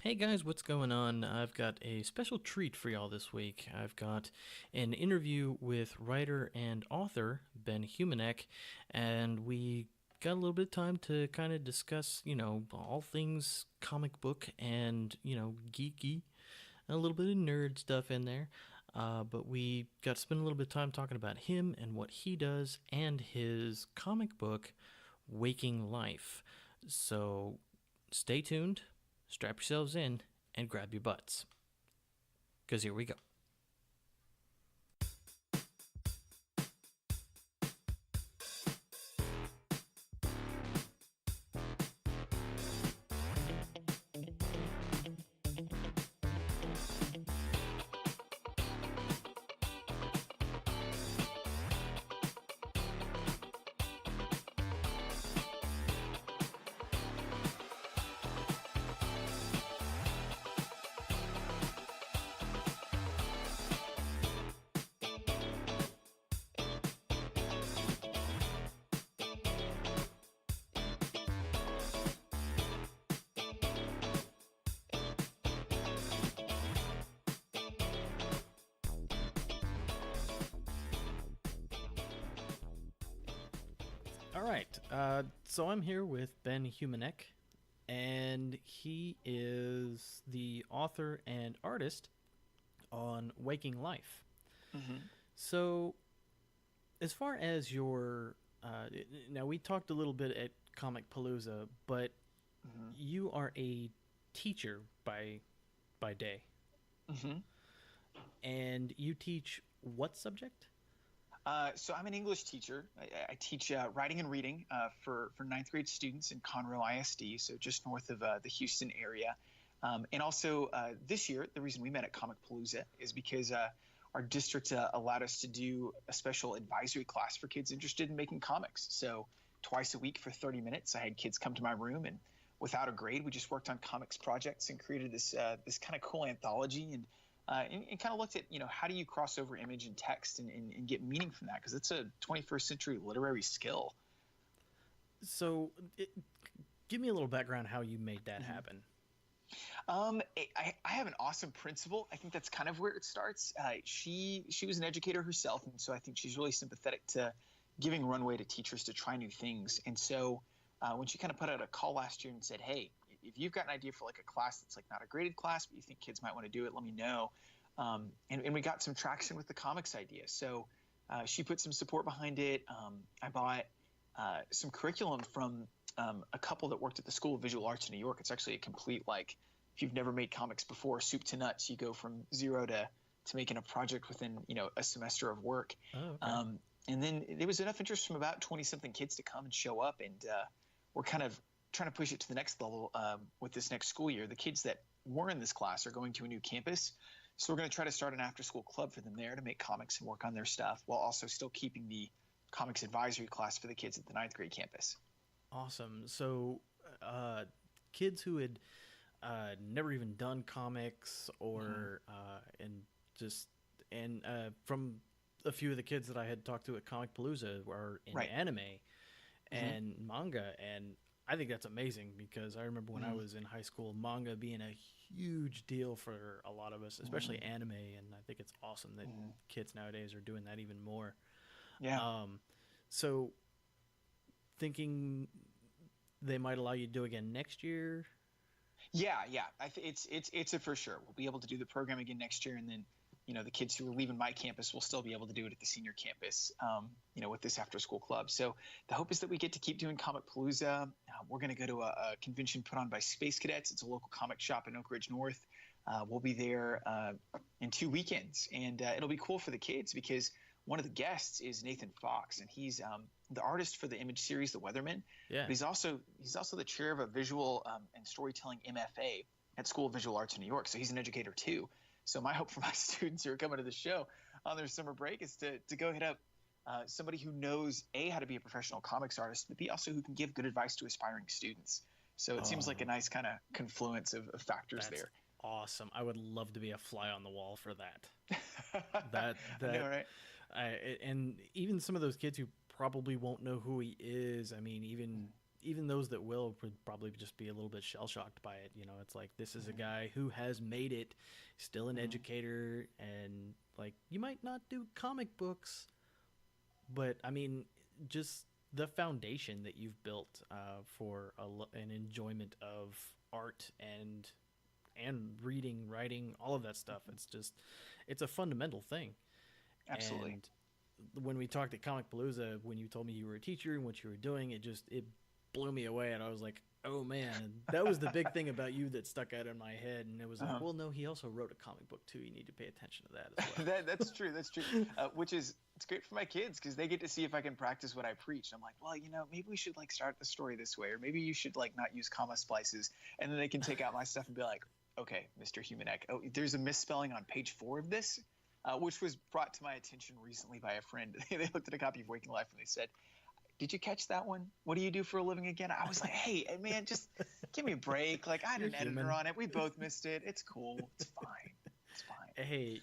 Hey guys, what's going on? I've got a special treat for y'all this week. I've got an interview with writer and author Ben Humeniuk, and we got a little bit of time to kind of discuss, all things comic book and, geeky, a little bit of nerd stuff in there. But we got to spend a little bit of time talking about him and what he does and his comic book, Waking Life. So stay tuned, strap yourselves in, and grab your butts. Because here we go. All right, so I'm here with Ben Humeniuk, and he is the author and artist on Waking Life. hmm So, as far as your now we talked a little bit at Comic Palooza, but hmm you are a teacher by day, hmm and you teach what subject? so I'm an English teacher. I teach writing and reading for ninth grade students in Conroe ISD, so just north of the Houston area. And also this year, the reason we met at Comic Palooza is because our district allowed us to do a special advisory class for kids interested in making comics. So twice a week for 30 minutes, I had kids come to my room and without a grade, we just worked on comics projects and created this kind of cool anthology and kind of looked at how do you cross over image and text and get meaning from that because it's a 21st century literary skill. So, give me a little background how you made that Mhm. happen. I have an awesome principal. I think that's kind of where it starts. She was an educator herself, and so I think she's really sympathetic to giving runway to teachers to try new things. And so when she kind of put out a call last year and said, "Hey, if you've got an idea for like a class that's like not a graded class, but you think kids might want to do it, let me know." And we got some traction with the comics idea. So she put some support behind it. I bought some curriculum from a couple that worked at the School of Visual Arts in New York. It's actually a complete, like, if you've never made comics before, soup to nuts. You go from zero to making a project within a semester of work. Oh, okay. And then there was enough interest from about 20 something kids to come and show up, and we're kind of trying to push it to the next level with this next school year. The kids that were in this class are going to a new campus, so we're going to try to start an after school club for them there to make comics and work on their stuff while also still keeping the comics advisory class for the kids at the ninth grade campus. Awesome. So, kids who had never even done comics Mhm. or and just and from a few of the kids that I had talked to at Comic Palooza are in Right. anime hmm and manga, and I think that's amazing because I remember when I hmm was in high school, manga being a huge deal for a lot of us, especially hmm anime, and I think it's awesome that hmm kids nowadays are doing that even more. Yeah. So, thinking they might allow you to do again next year. Yeah, yeah. It's a for sure. We'll be able to do the program again next year, and then the kids who are leaving my campus will still be able to do it at the senior campus. With this after school club. So the hope is that we get to keep doing Comic Palooza. We're going to go to a convention put on by Space Cadets. It's a local comic shop in Oak Ridge North. We'll be there in 2 weekends, and it'll be cool for the kids because one of the guests is Nathan Fox, and he's the artist for the Image series, The Weatherman. But Yeah. he's also the chair of a visual and storytelling MFA at School of Visual Arts in New York. So he's an educator too. So my hope for my students who are coming to the show on their summer break is to go hit up somebody who knows A, how to be a professional comics artist, but B, also who can give good advice to aspiring students. So it seems like a Oh, nice kind of confluence of factors that's there. awesome. I would love to be a fly on the wall for that. That I know, that right? I, and even some of those kids who probably won't know who he is. I mean, even even those that will would probably just be a little bit shell shocked by it. It's like, this is a guy who has made it, still an educator, and like, you might not do comic books, but I mean, just the foundation that you've built for an enjoyment of art and reading, writing, all of that stuff. It's a fundamental thing. Absolutely. And when we talked at Comic Palooza, when you told me you were a teacher and what you were doing, it blew me away, and I was like, oh man, that was the big thing about you that stuck out in my head. And it was like, well, no, he also wrote a comic book too. You need to pay attention to that as well. That's true. That's true. It's great for my kids because they get to see if I can practice what I preach. I'm like, well, maybe we should like start the story this way, or maybe you should like not use comma splices, and then they can take out my stuff and be like, okay, Mr. Humeniuk, oh, there's a misspelling on page 4 of this. Which was brought to my attention recently by a friend. They looked at a copy of Waking Life and they said, did you catch that one? What do you do for a living again? I was like, hey, man, just give me a break. Like, I had an editor on it. We both missed it. It's cool. It's fine. It's fine. Hey,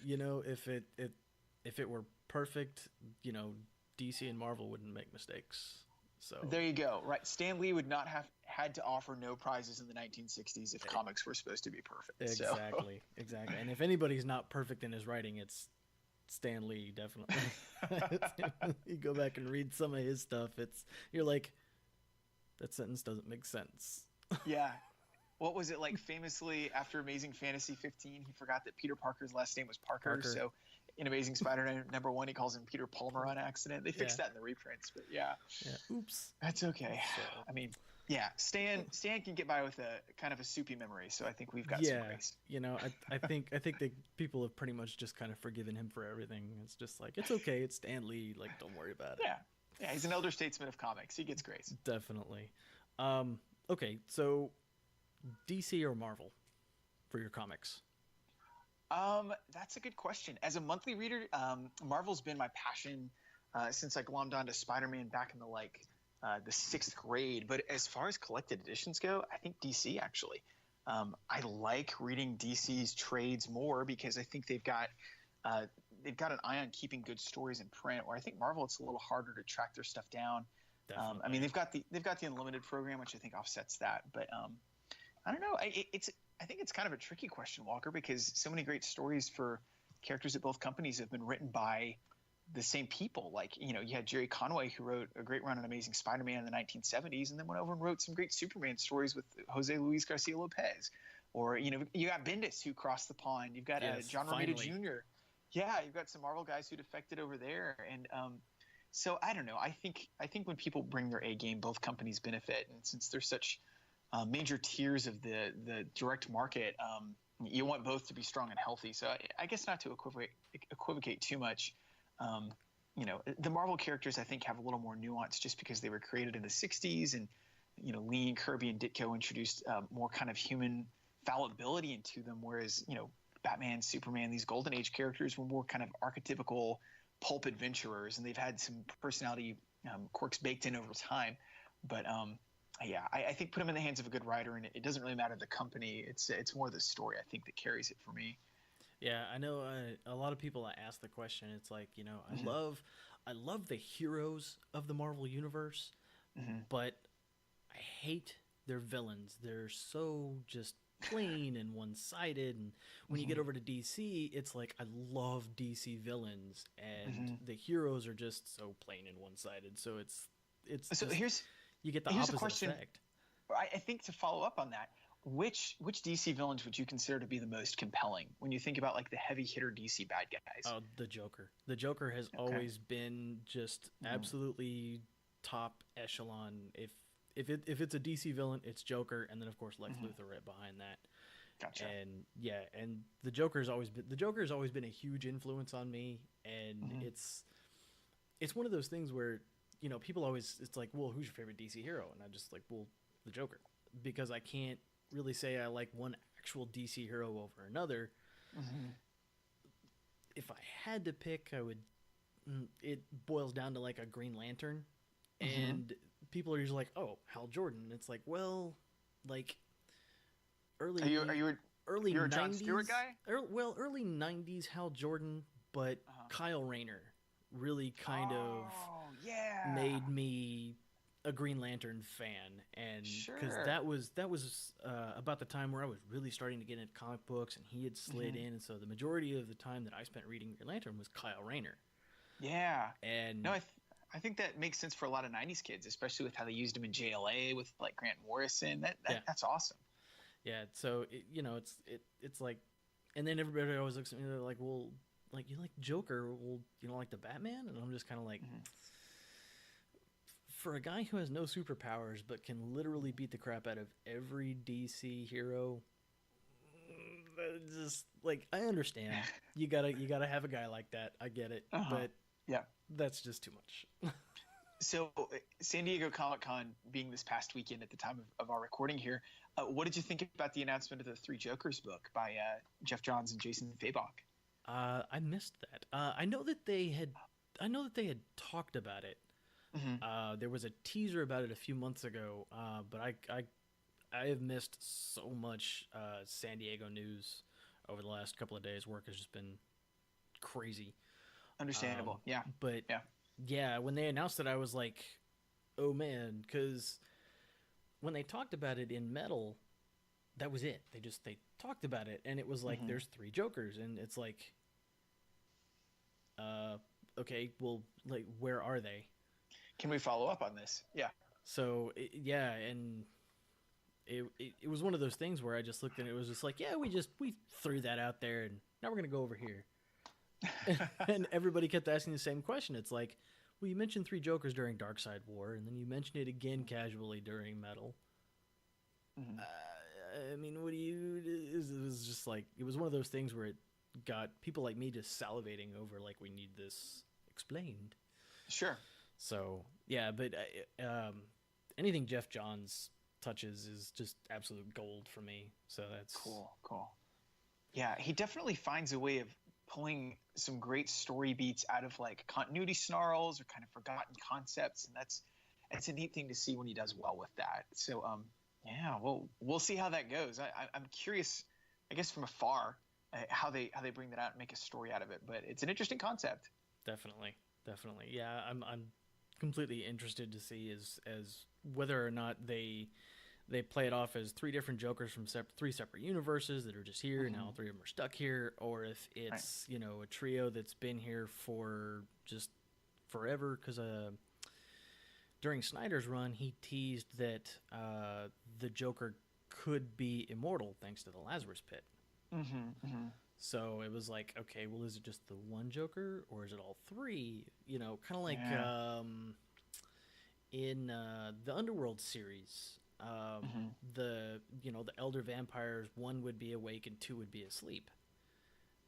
if it were perfect, DC and Marvel wouldn't make mistakes. So there you go. Right. Stan Lee would not have had to offer no prizes in the 1960s if comics were supposed to be perfect. Exactly. So. Exactly. And if anybody's not perfect in his writing, it's Stan Lee, definitely. You go back and read some of his stuff, you're like, that sentence doesn't make sense. Yeah. What was it like? Famously, after Amazing Fantasy 15, he forgot that Peter Parker's last name was Parker. So in Amazing Spider-Man #1, he calls him Peter Palmer on accident. They fixed that in the reprints, but yeah. Oops. That's okay. So, I mean, yeah, Stan can get by with a kind of a soupy memory, so I think we've got some grace. I think that people have pretty much just kind of forgiven him for everything. It's just like, it's okay, it's Stan Lee, like, don't worry about it. Yeah, he's an elder statesman of comics. He gets grace. Definitely. Okay, so DC or Marvel for your comics? That's a good question. As a monthly reader, Marvel's been my passion since I glommed onto Spider-Man back in the 6th grade. But as far as collected editions go, I think DC actually. I like reading DC's trades more because I think they've got an eye on keeping good stories in print. Where I think Marvel, it's a little harder to track their stuff down. I mean, they've got the Unlimited program, which I think offsets that. But I don't know. I think it's kind of a tricky question, Walker, because so many great stories for characters at both companies have been written by the same people. Like, you had Jerry Conway, who wrote a great run on Amazing Spider-Man in the 1970s, and then went over and wrote some great Superman stories with Jose Luis Garcia Lopez. Or, you got Bendis, who crossed the pond. You've got John Romita Jr. Yeah, you've got some Marvel guys who defected over there. And so I don't know. I think when people bring their A game, both companies benefit. And since there's such major tiers of the direct market, you want both to be strong and healthy. So I guess not to equivocate too much. The Marvel characters, I think, have a little more nuance just because they were created in the 60s, and Lee and Kirby and Ditko introduced more kind of human fallibility into them, whereas Batman, Superman, these Golden Age characters were more kind of archetypical pulp adventurers, and they've had some personality quirks baked in over time. But I think put them in the hands of a good writer, and it doesn't really matter the company. It's more the story, I think, that carries it for me. Yeah, I know a lot of people ask the question. It's like, I love the heroes of the Marvel universe, but I hate their villains. They're so just plain and one-sided. And when you get over to DC, it's like, I love DC villains, and the heroes are just so plain and one-sided. So so you get the opposite effect. I think to follow up on that, which DC villains would you consider to be the most compelling when you think about like the heavy hitter DC bad guys? Oh, the Joker. The Joker has always been just absolutely top echelon. If it's a DC villain, it's Joker, and then of course Lex Luthor right behind that. Gotcha. And the Joker's always been a huge influence on me, and it's one of those things where people always, it's like, well, who's your favorite DC hero? And I'm just like, well, the Joker, because I can't really say I like one actual DC hero over another. If I had to pick, it boils down to like a Green Lantern, and people are usually like, oh, Hal Jordan. It's like, well, like early you're a John 90s, Stewart guy? Early 90s Hal Jordan, but Kyle Rayner really kind of made me a Green Lantern fan, and because Sure. that was about the time where I was really starting to get into comic books, and he had slid Hmm. in, and so the majority of the time that I spent reading Green Lantern was Kyle Rayner, Yeah. No, and I think that makes sense for a lot of '90s kids, especially with how they used him in JLA with like Grant Morrison. yeah, That's awesome. yeah. So it's like, and then everybody always looks at me, they're like, well, like you like Joker, well, you don't like the Batman, and I'm just kind of like, Hmm. for a guy who has no superpowers but can literally beat the crap out of every DC hero, just like I understand you gotta have a guy like that. I get it, Uh-huh. but Yeah. that's just too much. So, San Diego Comic Con being this past weekend at the time of our recording here, what did you think about the announcement of the Three Jokers book by Jeff Johns and Jason Fabok? I missed that. I know that they had talked about it. Hmm. There was a teaser about it a few months ago, but I have missed so much San Diego news over the last couple of days. Work has just been crazy. Understandable. Yeah. But Yeah. yeah, when they announced it, I was like, oh man, because when they talked about it in Metal, that was it. They talked about it, and it was like Hmm. there's three Jokers, and it's like, uh, okay, well, like where are they? Can we follow up on this? Yeah. So yeah, and it was one of those things where I just looked and it was just like, yeah, we threw that out there, and now we're gonna go over here, and everybody kept asking the same question. It's like, well, you mentioned three Jokers during Dark Side War, and then you mentioned it again casually during Metal. Hmm. I mean, what do you? It was just like it was one of those things where it got people like me just salivating over like we need this explained. Sure. So yeah, but anything Jeff Johns touches is just absolute gold for me. So that's Cool. Cool. Yeah, he definitely finds a way of pulling some great story beats out of like continuity snarls or kind of forgotten concepts, and that's a neat thing to see when he does well with that. So, yeah, well, we'll see how that goes. I'm curious, I guess from afar, how they bring that out and make a story out of it. But it's an interesting concept. definitely, definitely. Yeah, I'm completely interested to see as whether or not they play it off as three different Jokers from three separate universes that are just here, and now all Hmm. three of them are stuck here, or if Right. it's a trio that's been here for just forever. Because during Snyder's run, he teased that the Joker could be immortal thanks to the Lazarus Pit. Hmm. Hmm. So it was like, okay, well, is it just the one Joker or is it all three? Kind of like Yeah. in the Underworld series, Hmm. the elder vampires, one would be awake and two would be asleep,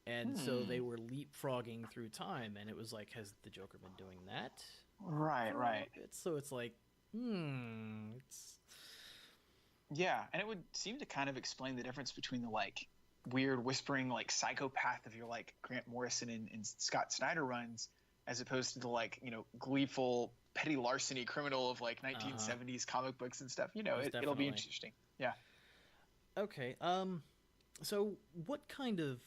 and so they Hmm. were leapfrogging through time, and it was like, has the Joker been doing that Right. for a little Right. bit? So it's like, it's Yeah, and it would seem to kind of explain the difference between the like weird whispering like psychopath of your like Grant Morrison and Scott Snyder runs, as opposed to the like gleeful petty larceny criminal of like uh huh, 1970s comic books and stuff. most It'll be definitely. interesting. Yeah. Okay, so what kind of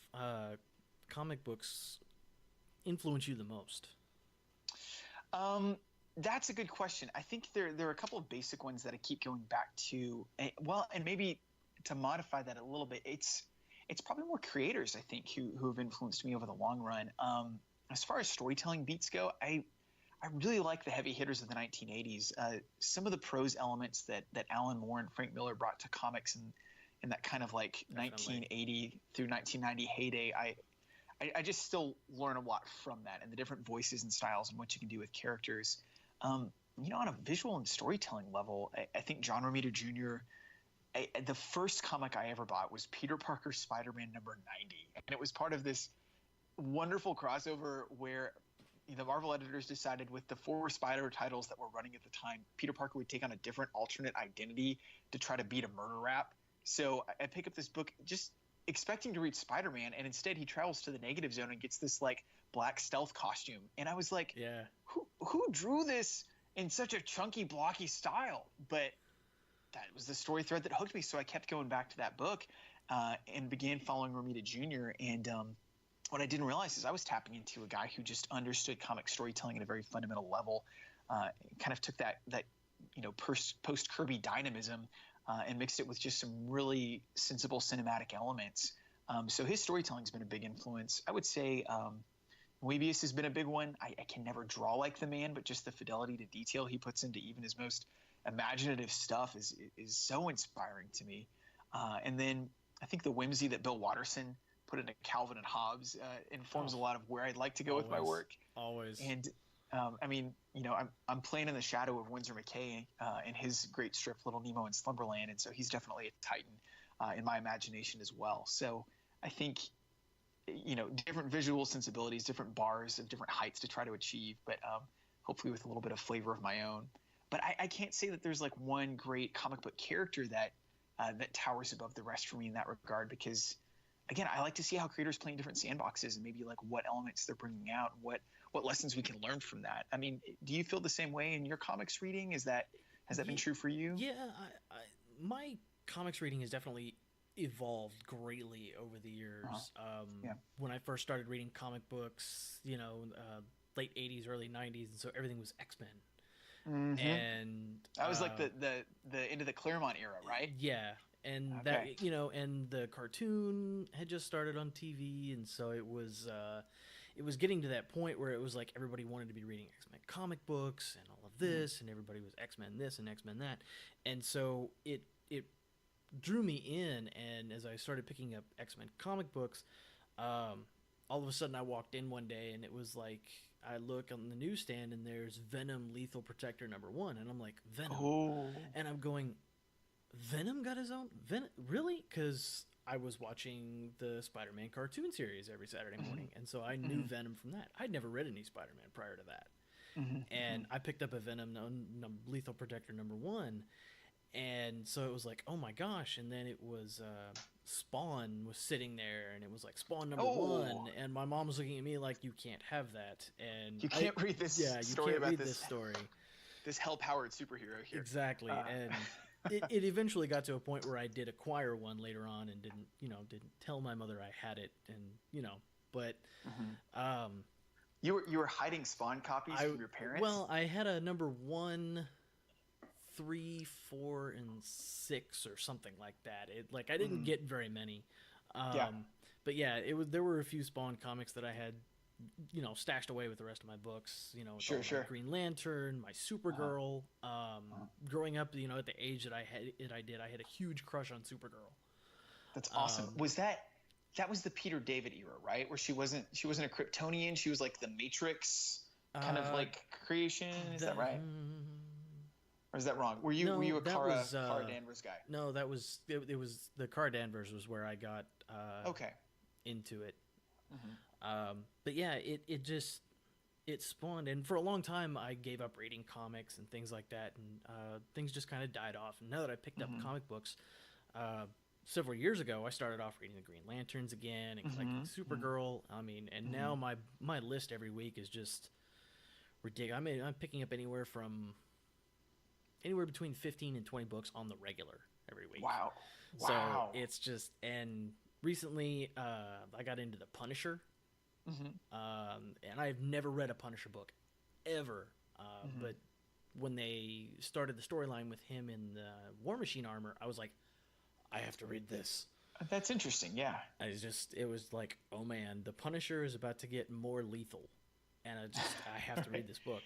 comic books influence you the most? Um, that's a good question. I think there are a couple of basic ones that I keep going back to. Well, and maybe to modify that a little bit, it's probably more creators I think who have influenced me over the long run. As far as storytelling beats go, I really like the heavy hitters of the 1980s. Some of the prose elements that Alan Moore and Frank Miller brought to comics in that kind of like Definitely. 1980 through 1990 heyday, I just still learn a lot from that and the different voices and styles and what you can do with characters. On a visual and storytelling level, I think John Romita Jr. The first comic I ever bought was Peter Parker Spider-Man number 90, and it was part of this wonderful crossover where the Marvel editors decided with the four Spider titles that were running at the time, Peter Parker would take on a different alternate identity to try to beat a murder rap. So I pick up this book just expecting to read Spider-Man, and instead he travels to the negative zone and gets this like black stealth costume. And I was like, Yeah. who drew this in such a chunky, blocky style? But that was the story thread that hooked me. So I kept going back to that book and began following Romita Jr. And what I didn't realize is I was tapping into a guy who just understood comic storytelling at a very fundamental level. Kind of took that post Kirby dynamism, and mixed it with just some really sensible cinematic elements. So his storytelling's been a big influence. I would say Moebius has been a big one. I can never draw like the man, but just the fidelity to detail he puts into even his most imaginative stuff is so inspiring to me. And then I think the whimsy that Bill Watterson put into Calvin and Hobbes informs a lot of where I'd like to go with my work. Always. And I mean, I'm playing in the shadow of Winsor McCay in his great strip Little Nemo in Slumberland, and so he's definitely a titan in my imagination as well. So I think different visual sensibilities, different bars of different heights to try to achieve, but hopefully with a little bit of flavor of my own. But I can't say that there's like one great comic book character that towers above the rest for me in that regard, because again, I like to see how creators play in different sandboxes and maybe like what elements they're bringing out, and what lessons we can learn from that. I mean, do you feel the same way in your comics reading? Has that been true for you? Yeah, my comics reading has definitely evolved greatly over the years. When I first started reading comic books, late 80s, early 90s, and so everything was X-Men. Mm-hmm. And that was like the end of the Claremont era, right? Yeah. And that, and the cartoon had just started on TV, and so it was getting to that point where it was like everybody wanted to be reading X-Men comic books and all of this, and everybody was X-Men this and X-Men that, and so it drew me in. And as I started picking up X-Men comic books, all of a sudden I walked in one day and it was like I look on the newsstand and there's Venom Lethal Protector #1, and I'm like, Venom, and I'm going, Venom got his own Venom, really? Because I was watching the Spider-Man cartoon series every Saturday morning, and so I knew Venom from that. I'd never read any Spider-Man prior to that, and I picked up a Venom Lethal Protector #1, and so it was like, oh my gosh. And then it was Spawn was sitting there, and it was like Spawn #1, and my mom was looking at me like, you can't have that, and you can't read this story about this story. This hell-powered superhero here. Exactly. And it eventually got to a point where I did acquire one later on and didn't tell my mother I had it, and but you were hiding Spawn copies from your parents? Well, I had a #1, 3, 4, and 6 or something like that. I didn't get very many. But yeah, there were a few Spawn comics that I had stashed away with the rest of my books, sure. My Green Lantern, my Supergirl. Growing up, at the age that I did, I had a huge crush on Supergirl. That's awesome. Was that was the Peter David era, right? Where she wasn't a Kryptonian, she was like the Matrix kind of like creation. Is that right? Or is that wrong? Were you a Kara Danvers guy? No, it was the Kara Danvers was where I got into it. But yeah, it spawned, and for a long time I gave up reading comics and things like that, and things just kind of died off. And now that I picked up comic books, several years ago, I started off reading the Green Lanterns again and collecting Supergirl. I mean, and now my list every week is just ridiculous. I mean, I'm picking up anywhere between 15 and 20 books on the regular every week. Wow. So it's just, and recently I got into the Punisher. And I've never read a Punisher book ever, but when they started the storyline with him in the War Machine armor, I was like, I have to read this. That's interesting. Yeah. It was like, oh man, the Punisher is about to get more lethal, and I have to read this book.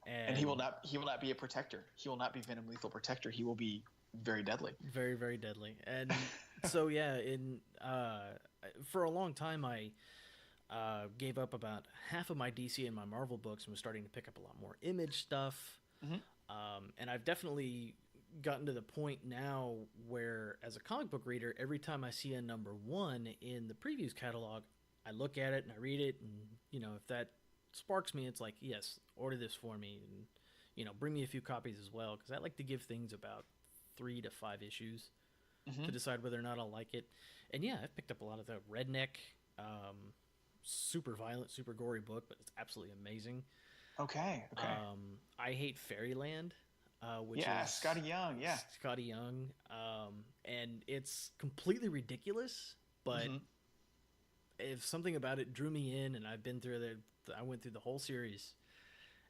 And he will not be a protector. He will not be Venom Lethal Protector. He will be very deadly. Very, very deadly. And so yeah, for a long time I gave up about half of my DC and my Marvel books and was starting to pick up a lot more Image stuff. And I've definitely gotten to the point now where, as a comic book reader, every time I see a #1 in the previews catalog, I look at it and I read it, and if that sparks me, it's like, yes, order this for me, and bring me a few copies as well, because I like to give things about 3 to 5 issues to decide whether or not I'll like it. And yeah, I've picked up a lot of the Redneck, super violent, super gory book, but it's absolutely amazing. Okay. I Hate Fairyland, which is Scotty Young. Yeah, Scotty Young, and it's completely ridiculous, but if something about it drew me in, and I went through the whole series,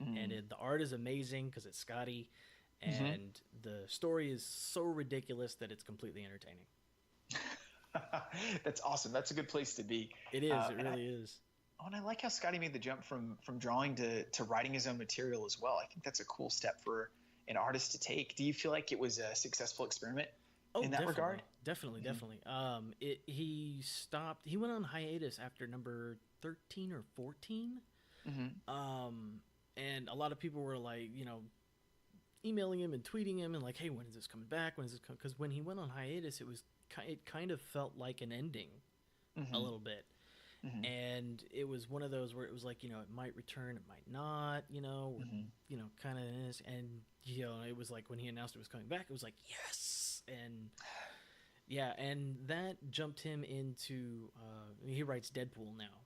and the art is amazing because it's Scotty, and the story is so ridiculous that it's completely entertaining. That's awesome. That's a good place to be. It is. It really is. Oh, and I like how Scotty made the jump from drawing to writing his own material as well. I think that's a cool step for an artist to take. Do you feel like it was a successful experiment in that regard? Definitely. He stopped. He went on hiatus after number 13 or 14. And a lot of people were like, emailing him and tweeting him and like, hey, when is this coming back? When is this coming? Because when he went on hiatus, it kind of felt like an ending a little bit. And it was one of those where it was like, it might return, it might not, kind of this. And, it was like when he announced it was coming back, it was like, yes. And yeah, and that jumped him into, he writes Deadpool now.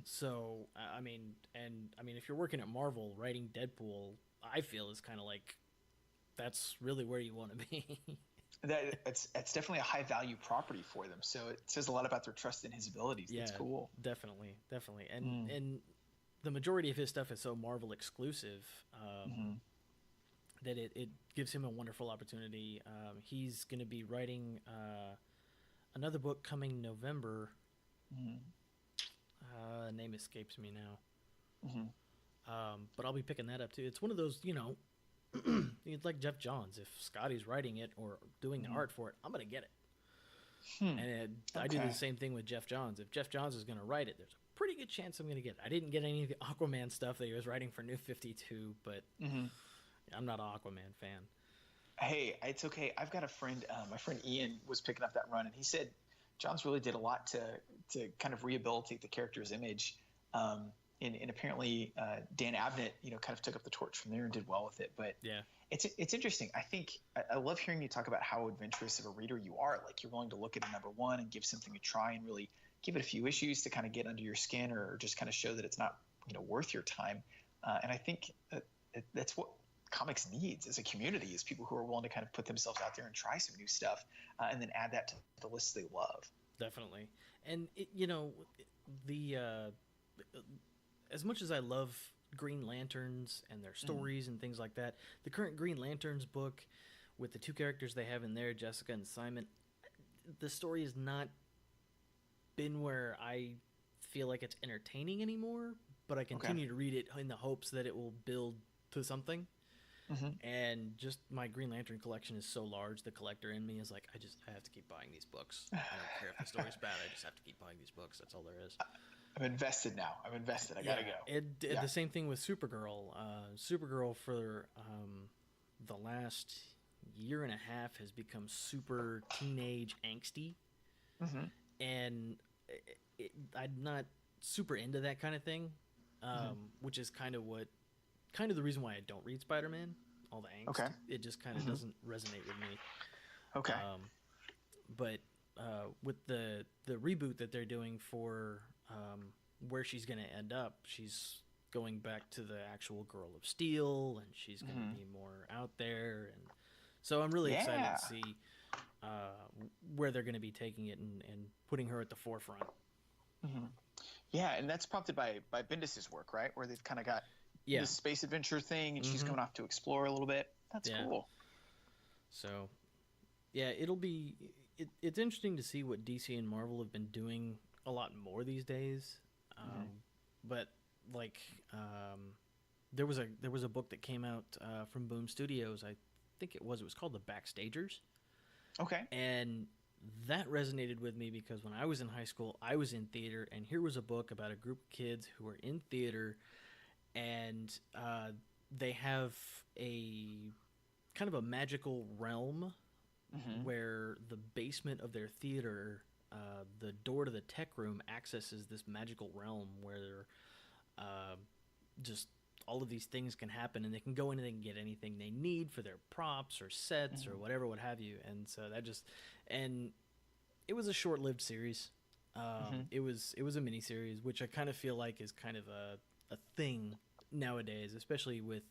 So, I mean, if you're working at Marvel, writing Deadpool, I feel is kind of like, that's really where you want to be. That's definitely a high value property for them. So it says a lot about their trust in his abilities. Yeah, that's cool. Definitely. And the majority of his stuff is so Marvel exclusive that it gives him a wonderful opportunity. He's going to be writing another book coming November. Name escapes me now. But I'll be picking that up too. It's one of those, it's like Jeff Johns. If Scotty's writing it or doing the art for it, I'm going to get it. And I do the same thing with Jeff Johns. If Jeff Johns is going to write it, there's a pretty good chance I'm going to get it. I didn't get any of the Aquaman stuff that he was writing for New 52, but I'm not an Aquaman fan. Hey, it's okay. I've got a friend, my friend Ian was picking up that run, and he said Johns really did a lot to kind of rehabilitate the character's image. And apparently Dan Abnett, kind of took up the torch from there and did well with it. But yeah, it's interesting. I think I love hearing you talk about how adventurous of a reader you are. Like you're willing to look at a number one and give something a try and really give it a few issues to kind of get under your skin or just kind of show that it's not worth your time. And I think that's what comics needs as a community is people who are willing to kind of put themselves out there and try some new stuff and then add that to the lists they love. Definitely. And as much as I love Green Lanterns and their stories and things like that, the current Green Lanterns book with the two characters they have in there, Jessica and Simon, the story has not been where I feel like it's entertaining anymore, but I continue to read it in the hopes that it will build to something. And just my Green Lantern collection is so large, the collector in me is like, I have to keep buying these books. I don't care if the story's bad, I just have to keep buying these books. That's all there is. I'm invested now. I gotta go. The same thing with Supergirl. Supergirl for the last year and a half has become super teenage angsty, and I'm not super into that kind of thing, which is kind of the reason why I don't read Spider-Man. All the angst, it just kind of doesn't resonate with me. But with the reboot that they're doing for where she's going to end up, she's going back to the actual Girl of Steel, and she's going to be more out there, and so I'm really excited to see where they're going to be taking it and putting her at the forefront. Yeah, and that's prompted by Bendis's work, right? Where they've kind of got this space adventure thing, and she's going off to explore a little bit. That's cool. So, yeah, it's interesting to see what DC and Marvel have been doing a lot more these days. But like, there was a book that came out from Boom Studios. I think it was called The Backstagers. And that resonated with me because when I was in high school, I was in theater, and here was a book about a group of kids who were in theater, and they have a kind of a magical realm where the basement of their theater, the door to the tech room accesses this magical realm where just all of these things can happen, and they can go in and they can get anything they need for their props or sets or whatever, what have you. And so and it was a short-lived series. It was a mini series, which I kind of feel like is kind of a thing nowadays, especially with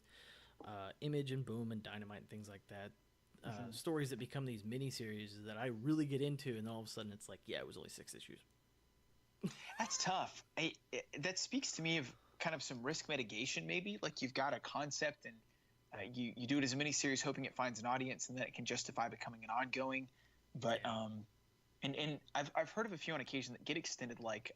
Image and Boom and Dynamite and things like that. Stories that become these mini series that I really get into, and then all of a sudden it's like, yeah, it was only 6 issues. That's tough. That speaks to me of kind of some risk mitigation, maybe. Like you've got a concept and you do it as a miniseries, hoping it finds an audience and that it can justify becoming an ongoing. But and I've heard of a few on occasion that get extended, like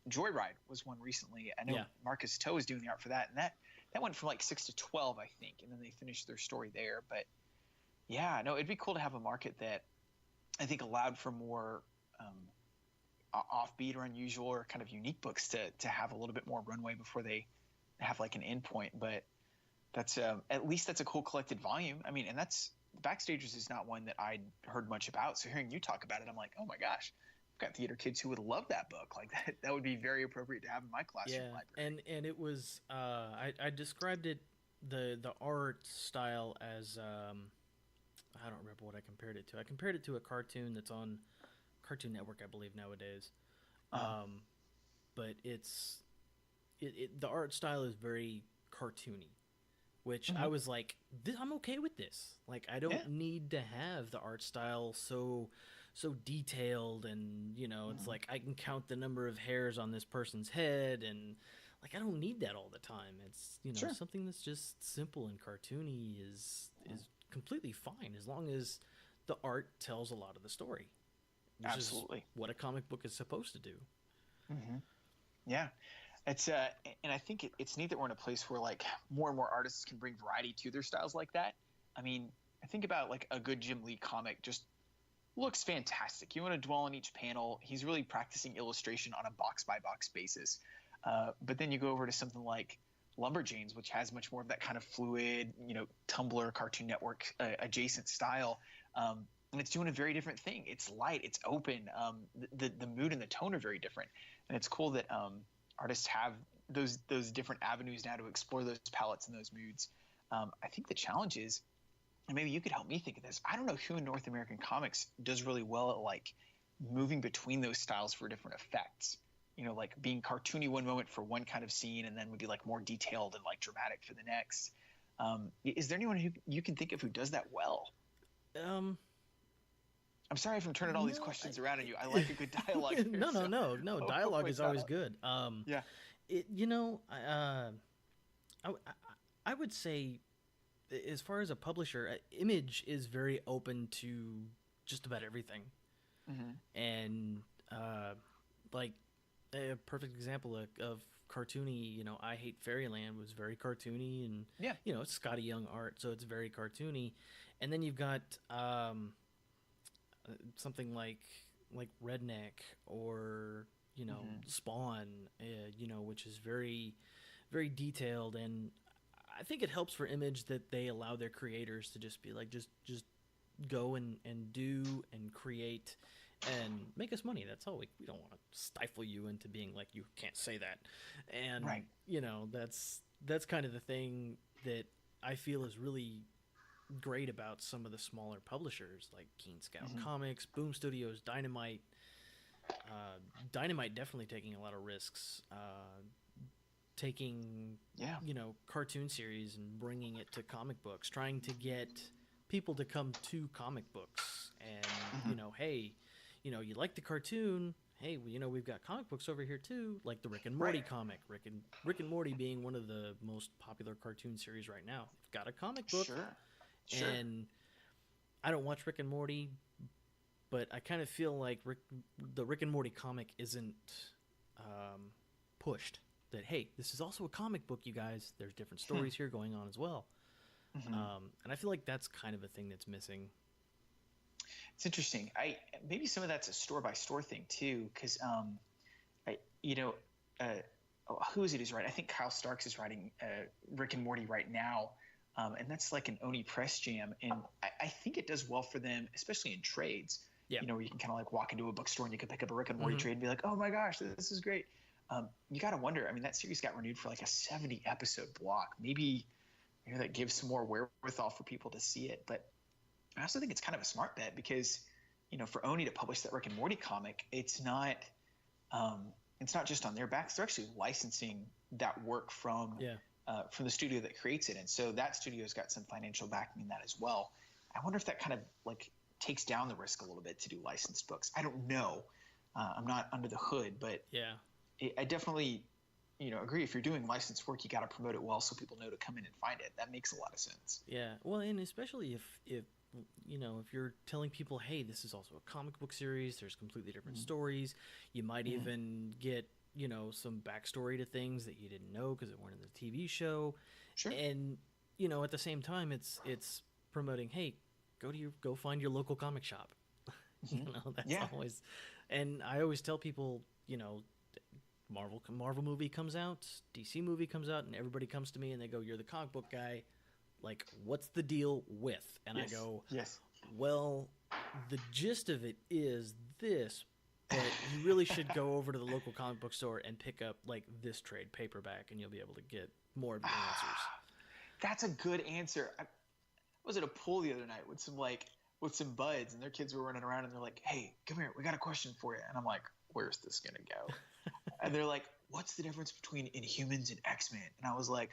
Joyride was one recently. I know Marcus Toe is doing the art for that, and that went from like 6 to 12, I think, and then they finished their story there. But yeah, no, it'd be cool to have a market that I think allowed for more offbeat or unusual or kind of unique books to have a little bit more runway before they have like an endpoint. But that's at least that's a cool collected volume. I mean, and that's Backstagers is not one that I'd heard much about. So hearing you talk about it, I'm like, oh my gosh, I've got theater kids who would love that book. Like that would be very appropriate to have in my classroom library. And it was I described it, the art style as I don't remember what I compared it to. I compared it to a cartoon that's on Cartoon Network, I believe, nowadays. But the art style is very cartoony, which I was like, I'm okay with this. Like, I don't need to have the art style so detailed, and it's like I can count the number of hairs on this person's head, and like I don't need that all the time. It's something that's just simple and cartoony is completely fine as long as the art tells a lot of the story. Which Absolutely, is what a comic book is supposed to do. Yeah. It's and I think it's neat that we're in a place where like more and more artists can bring variety to their styles like that. I mean, I think about like a good Jim Lee comic just looks fantastic. You want to dwell on each panel. He's really practicing illustration on a box by box basis. But then you go over to something like Lumberjanes, which has much more of that kind of fluid, Tumblr, Cartoon Network adjacent style. And it's doing a very different thing. It's light, it's open. The mood and the tone are very different. And it's cool that artists have those different avenues now to explore those palettes and those moods. I think the challenge is, and maybe you could help me think of this, I don't know who in North American comics does really well at like moving between those styles for different effects. Like being cartoony one moment for one kind of scene and then would be like more detailed and like dramatic for the next. Is there anyone who you can think of who does that well? I'm sorry if I'm turning all these questions around on you. I like a good dialogue. Here, no. Dialogue is always good. Yeah. I would say, as far as a publisher, Image is very open to just about everything. And like a perfect example of cartoony, I Hate Fairyland was very cartoony, and it's Scotty Young art, so it's very cartoony. And then you've got something like Redneck or Spawn, which is very, very detailed. And I think it helps for Image that they allow their creators to just be like, just go and do and create and make us money. That's all. We don't want to stifle you into being like, you can't say that. And that's kind of the thing that I feel is really great about some of the smaller publishers like Keen Scout Comics, Boom Studios, Dynamite. Dynamite definitely taking a lot of risks, taking cartoon series and bringing it to comic books, trying to get people to come to comic books. And hey, you like the cartoon, hey, we've got comic books over here too, like the Rick and Morty comic. Rick and Morty being one of the most popular cartoon series right now. We've got a comic book. Sure. And I don't watch Rick and Morty, but I kind of feel like the Rick and Morty comic isn't pushed. That, hey, this is also a comic book, you guys. There's different stories here going on as well. And I feel like that's kind of a thing that's missing. It's interesting. Maybe some of that's a store by store thing too, because who is it who's writing? I think Kyle Starks is writing Rick and Morty right now. And that's like an Oni press jam. And I think it does well for them, especially in trades, where you can kind of like walk into a bookstore and you can pick up a Rick and Morty trade and be like, oh my gosh, this is great. You got to wonder, I mean, that series got renewed for like a 70 episode block. Maybe that gives some more wherewithal for people to see it. But I also think it's kind of a smart bet because, for Oni to publish that Rick and Morty comic, it's not just on their backs. They're actually licensing that work from the studio that creates it. And so that studio's got some financial backing in that as well. I wonder if that kind of like takes down the risk a little bit to do licensed books. I don't know. I'm not under the hood, but I definitely agree. If you're doing licensed work, you got to promote it well so people know to come in and find it. That makes a lot of sense. Yeah. Well, and especially if if you're telling people, hey, this is also a comic book series. There's completely different stories. You might even get some backstory to things that you didn't know because it weren't in the TV show. Sure. And at the same time, it's promoting, hey, go find your local comic shop. That's always, and I always tell people, Marvel movie comes out, DC movie comes out, and everybody comes to me and they go, "You're the comic book guy. Like, what's the deal with?" And yes. I go, "Yes. Well, the gist of it is this, but you really should go over to the local comic book store and pick up like this trade paperback, and you'll be able to get more of your answers." That's a good answer. I was at a pool the other night with some buds, and their kids were running around, and they're like, "Hey, come here, we got a question for you." And I'm like, "Where's this gonna go?" And they're like, "What's the difference between Inhumans and X-Men?" And I was like,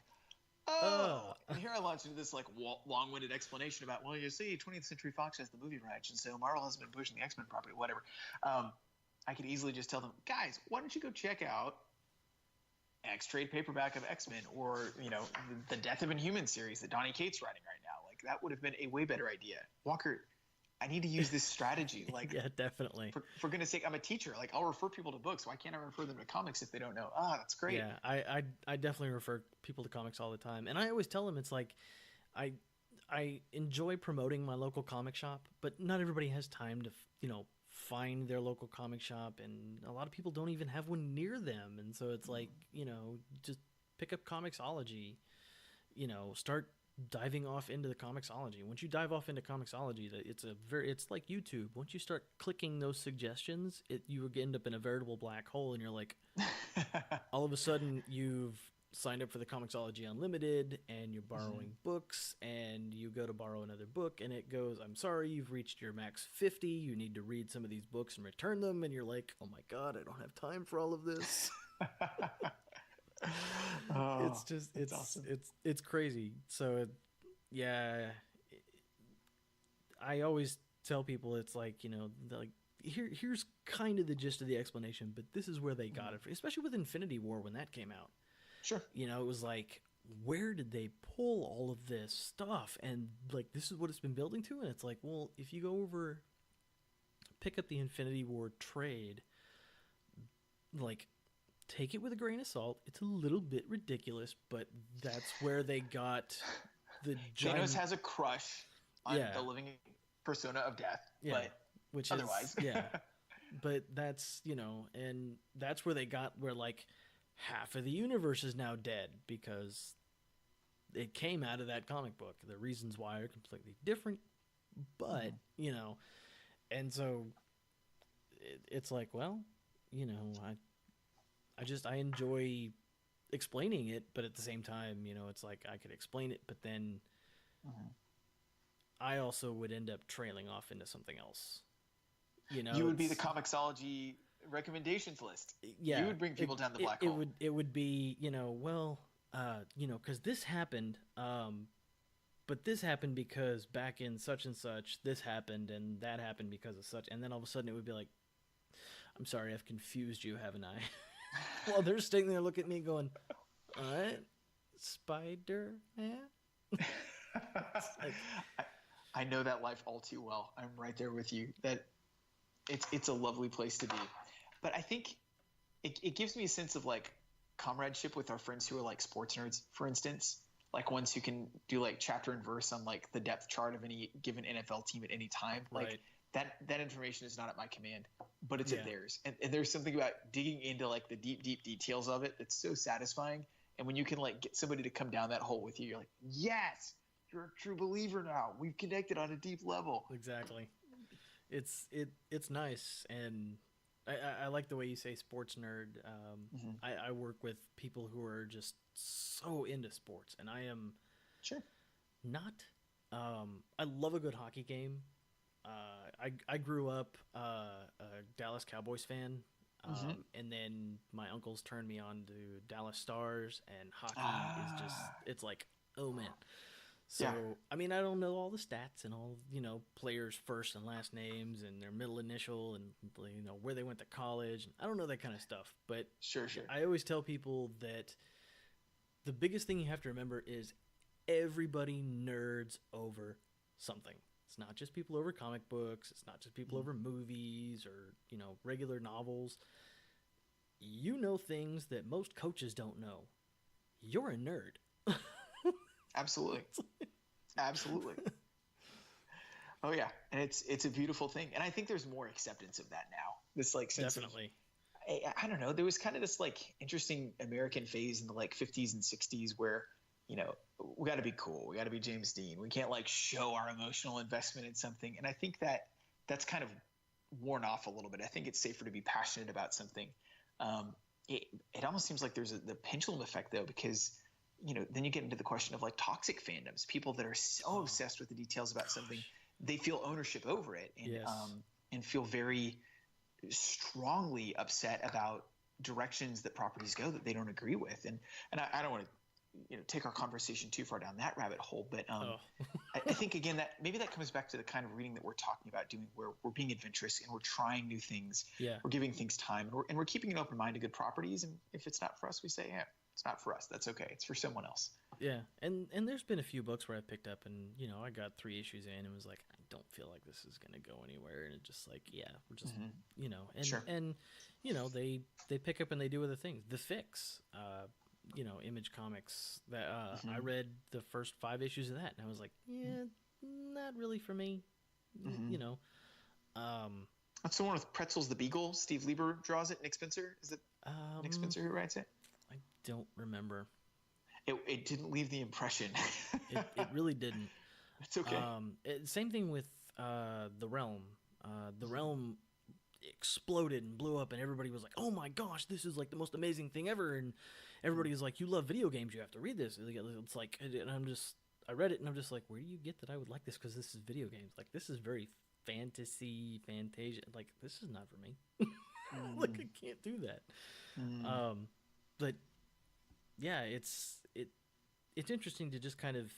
oh. And here I launched into this like long-winded explanation about, well, you see, 20th Century Fox has the movie rights, and so Marvel has been pushing the X-Men property, whatever. I could easily just tell them, guys, why don't you go check out X-Trade paperback of X-Men, or the Death of Inhuman series that Donny Cates writing right now. Like, that would have been a way better idea. Walker, I need to use this strategy. Like, yeah, definitely. For goodness sake, I'm a teacher. Like, I'll refer people to books. Why can't I refer them to comics if they don't know? That's great. Yeah, I definitely refer people to comics all the time, and I always tell them, it's like, I enjoy promoting my local comic shop, but not everybody has time to find their local comic shop, and a lot of people don't even have one near them, and so it's like, just pick up Comixology, start diving off into the Comixology. Once you dive off into Comixology, it's like YouTube. Once you start clicking those suggestions, you end up in a veritable black hole, and you're like, all of a sudden you've signed up for the Comixology Unlimited, and you're borrowing books, and you go to borrow another book, and it goes, "I'm sorry, you've reached your max 50. You need to read some of these books and return them." And you're like, "Oh my God, I don't have time for all of this." It's awesome. It's crazy. So I always tell people, it's like, like, here's kind of the gist of the explanation, but this is where they got it, especially with Infinity War when that came out. Sure. It was like, where did they pull all of this stuff? And like, this is what it's been building to. And it's like, well, if you go over, pick up the Infinity War trade, like, take it with a grain of salt. It's a little bit ridiculous, but that's where they got the Thanos has a crush on the living persona of death, but which otherwise, but that's, and that's where they got where like half of the universe is now dead because it came out of that comic book. The reasons why are completely different, but and so it's like, well, I enjoy explaining it, but at the same time, it's like I could explain it, but then I also would end up trailing off into something else. You would be the Comixology recommendations list. Yeah, you would bring people down the black hole. It would be, because this happened, but this happened because back in such and such, this happened, and that happened because of such, and then all of a sudden it would be like, "I'm sorry, I've confused you, haven't I?" While they're sitting there looking at me going, "What? Spider-Man?" I know that life all too well. I'm right there with you. That it's a lovely place to be. But I think it gives me a sense of like comradeship with our friends who are like sports nerds, for instance, like ones who can do like chapter and verse on like the depth chart of any given NFL team at any time. Like that information is not at my command, but it's at theirs. And there's something about digging into like the deep details of it that's so satisfying. And when you can like get somebody to come down that hole with you, you're like, yes, you're a true believer now. We've connected on a deep level. Exactly. It's nice, and I like the way you say sports nerd. I work with people who are just so into sports, and I am not. I love a good hockey game. I grew up a Dallas Cowboys fan, and then my uncles turned me on to Dallas Stars, and hockey is just, it's like, oh man. So, I mean, I don't know all the stats and all, players' first and last names and their middle initial and, where they went to college. I don't know that kind of stuff. But Sure. I always tell people that the biggest thing you have to remember is everybody nerds over something. It's not just people over comic books. It's not just people over movies or, regular novels. You know things that most coaches don't know. You're a nerd. Absolutely. Absolutely. Oh yeah, and it's a beautiful thing, and I think there's more acceptance of that now. This like sense Definitely. Of, I don't know. There was kind of this like interesting American phase in the like 50s and 60s where we got to be cool. We got to be James Dean. We can't like show our emotional investment in something, and I think that's kind of worn off a little bit. I think it's safer to be passionate about something. It almost seems like there's the pendulum effect though, because then you get into the question of like toxic fandoms, people that are so obsessed with the details about something, they feel ownership over it, and and feel very strongly upset about directions that properties go that they don't agree with. And I don't want to take our conversation too far down that rabbit hole, but I think again that maybe that comes back to the kind of reading that we're talking about doing, where we're being adventurous and we're trying new things. We're giving things time, and we're keeping an open mind to good properties. And if it's not for us, we say, yeah, it's not for us. That's okay. It's for someone else. Yeah, and there's been a few books where I picked up, and I got 3 issues in and was like, I don't feel like this is gonna go anywhere, and it's just like, yeah, we're just and Sure. and they pick up and they do other things. The Fix, Image Comics, that I read the first 5 issues of that, and I was like, yeah, not really for me. That's the one with Pretzels the Beagle. Steve Lieber draws it. Nick Spencer, is it Nick Spencer who writes it? I don't remember. It didn't leave the impression. It really didn't. It's okay. Same thing with The Realm. The Realm exploded and blew up, and everybody was like, oh my gosh, this is like the most amazing thing ever. And everybody is like, you love video games, you have to read this. It's like, and I read it and I'm just like, where do you get that I would like this? Because this is video games. Like, this is very fantasia. Like, this is not for me. Like, I can't do that. But yeah, it's interesting to just kind of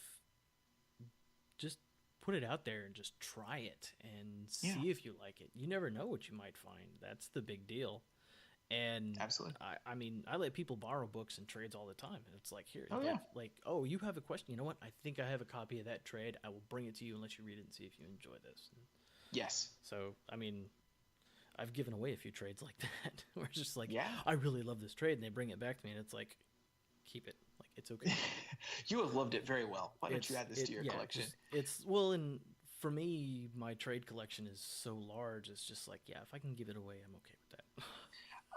just put it out there and just try it and see if you like it. You never know what you might find. That's the big deal. And absolutely, I mean, I let people borrow books and trades all the time. And it's like, here, you have a question. You know what? I think I have a copy of that trade. I will bring it to you and let you read it and see if you enjoy this. Yes. So, I mean, I've given away a few trades like that where it's just like, I really love this trade, and they bring it back to me, and it's like, keep it. Like, it's okay. You have loved it very well. Why don't you add this to your collection? And for me, my trade collection is so large. It's just like, if I can give it away, I'm okay with that.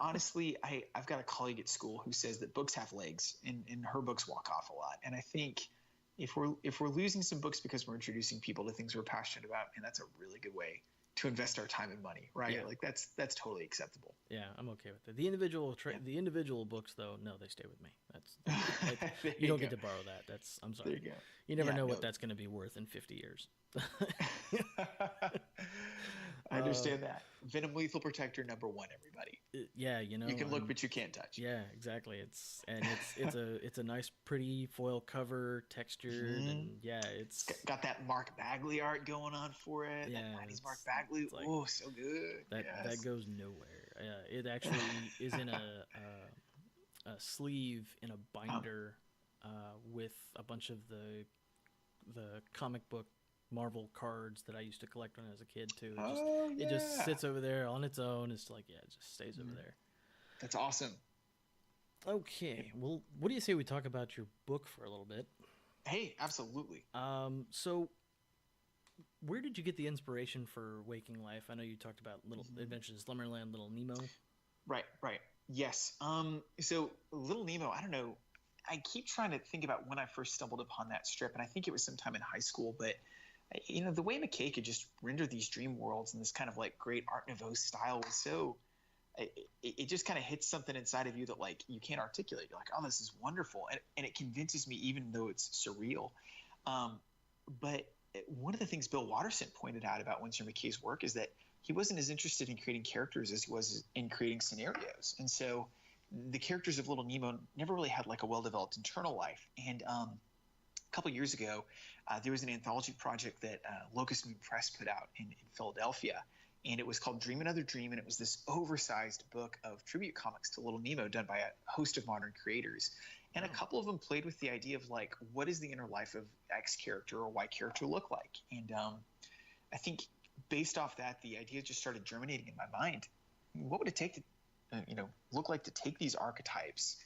Honestly, I've got a colleague at school who says that books have legs, and her books walk off a lot. And I think if we're losing some books because we're introducing people to things we're passionate about, and that's a really good way to invest our time and money, right? Yeah. Like that's totally acceptable. Yeah, I'm okay with it. The individual books, though, no, they stay with me. That's like, you don't get to borrow that. I'm sorry. There you go. You never know what that's going to be worth in 50 years. I understand that. Venom Lethal Protector #1, everybody. You can look, but you can't touch. Yeah, exactly. It's a nice, pretty foil cover, textured, and it's got that Mark Bagley art going on for it. Yeah, that 90s Mark Bagley. Like, so good. That goes nowhere. It actually is in a sleeve in a binder with a bunch of the comic book Marvel cards that I used to collect when I was a kid too. It just sits over there on its own. It's like, it just stays over there. That's awesome. Okay, well, what do you say we talk about your book for a little bit? Hey, absolutely. So where did you get the inspiration for Waking Life? I know you talked about Little Adventures in Slumberland, Little Nemo. Right. Yes. So Little Nemo, I don't know. I keep trying to think about when I first stumbled upon that strip, and I think it was sometime in high school, but the way McKay could just render these dream worlds in this kind of like great Art Nouveau style was so it just kind of hits something inside of you that like you can't articulate. You're like, oh, this is wonderful, and it convinces me even though it's surreal. But one of the things Bill Watterson pointed out about Winsor McKay's work is that he wasn't as interested in creating characters as he was in creating scenarios, and so the characters of Little Nemo never really had like a well-developed internal life, and a couple years ago, there was an anthology project that Locust Moon Press put out in Philadelphia, and it was called Dream Another Dream, and it was this oversized book of tribute comics to Little Nemo done by a host of modern creators. And a couple of them played with the idea of like, what does the inner life of X character or Y character look like? And I think based off that, the idea just started germinating in my mind. What would it take to, look like to take these archetypes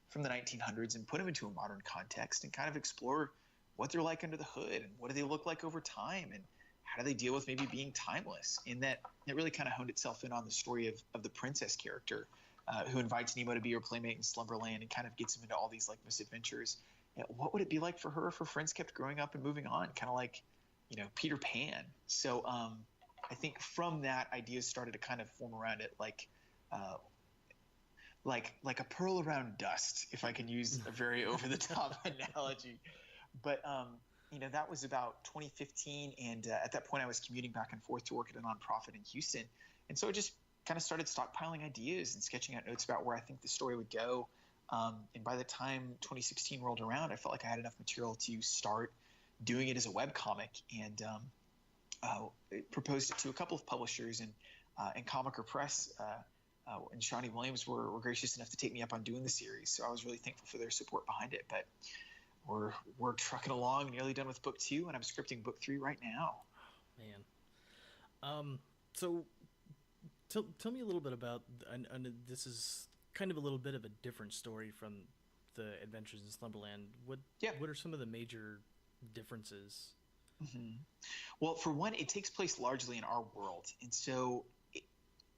from the 1900s and put them into a modern context and kind of explore what they're like under the hood and what do they look like over time and how do they deal with maybe being timeless? And that it really kind of honed itself in on the story of the princess character who invites Nemo to be her playmate in Slumberland and kind of gets him into all these like misadventures. What would it be like for her if her friends kept growing up and moving on, kind of like, Peter Pan? So I think from that, ideas started to kind of form around it, like a pearl around dust, if I can use a very over the top analogy. But that was about 2015, and at that point I was commuting back and forth to work at a nonprofit in Houston, and so I just kind of started stockpiling ideas and sketching out notes about where I think the story would go. And by the time 2016 rolled around, I felt like I had enough material to start doing it as a webcomic, and proposed it to a couple of publishers, and Comiker Press and Shawnee Williams were gracious enough to take me up on doing the series. So I was really thankful for their support behind it. But we're trucking along, nearly done with book 2, and I'm scripting book 3 right now. Man, so tell me a little bit about. And this is kind of a little bit of a different story from the Adventures in Slumberland. What are some of the major differences? Mm-hmm. Well, for one, it takes place largely in our world, and so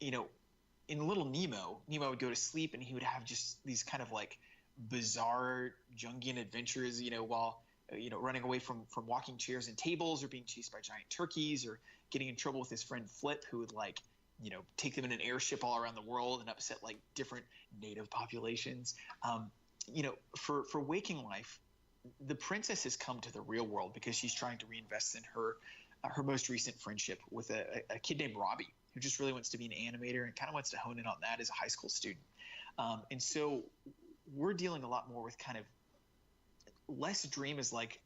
in Little Nemo would go to sleep and he would have just these kind of like bizarre Jungian adventures, while running away from walking chairs and tables, or being chased by giant turkeys, or getting in trouble with his friend Flip, who would like take them in an airship all around the world and upset like different native populations. For waking life, the princess has come to the real world because she's trying to reinvest in her most recent friendship with a kid named Robbie, who just really wants to be an animator and kind of wants to hone in on that as a high school student. And so we're dealing a lot more with kind of less dream as like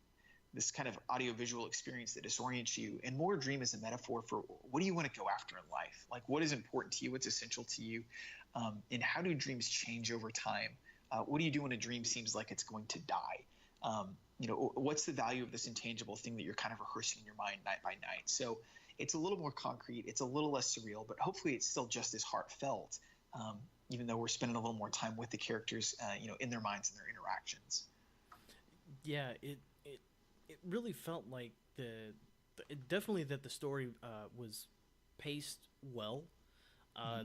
this kind of audiovisual experience that disorients you, and more dream as a metaphor for what do you want to go after in life? Like, what is important to you? What's essential to you? And how do dreams change over time? What do you do when a dream seems like it's going to die? What's the value of this intangible thing that you're kind of rehearsing in your mind night by night? So it's a little more concrete. It's a little less surreal, but hopefully it's still just as heartfelt, even though we're spending a little more time with the characters, in their minds and their interactions. Yeah, it really felt like definitely that the story was paced well.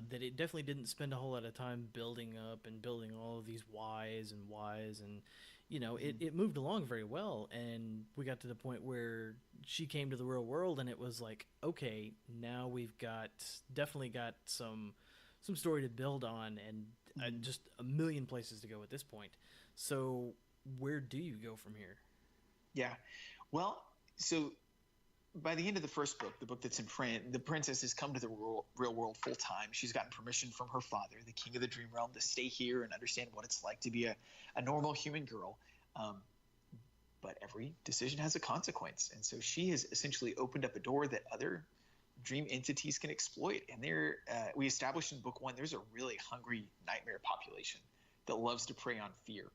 That it definitely didn't spend a whole lot of time building up and building all of these whys, and it moved along very well, and we got to the point where she came to the real world, and it was like, okay, now we've definitely got some story to build on, and just a million places to go at this point. So where do you go from here? Yeah, well, so by the end of the first book, the book that's in print, the princess has come to the real world full time. She's gotten permission from her father, the king of the dream realm, to stay here and understand what it's like to be a normal human girl. But every decision has a consequence. And so she has essentially opened up a door that other dream entities can exploit. And we established in book 1, there's a really hungry nightmare population that loves to prey on fear.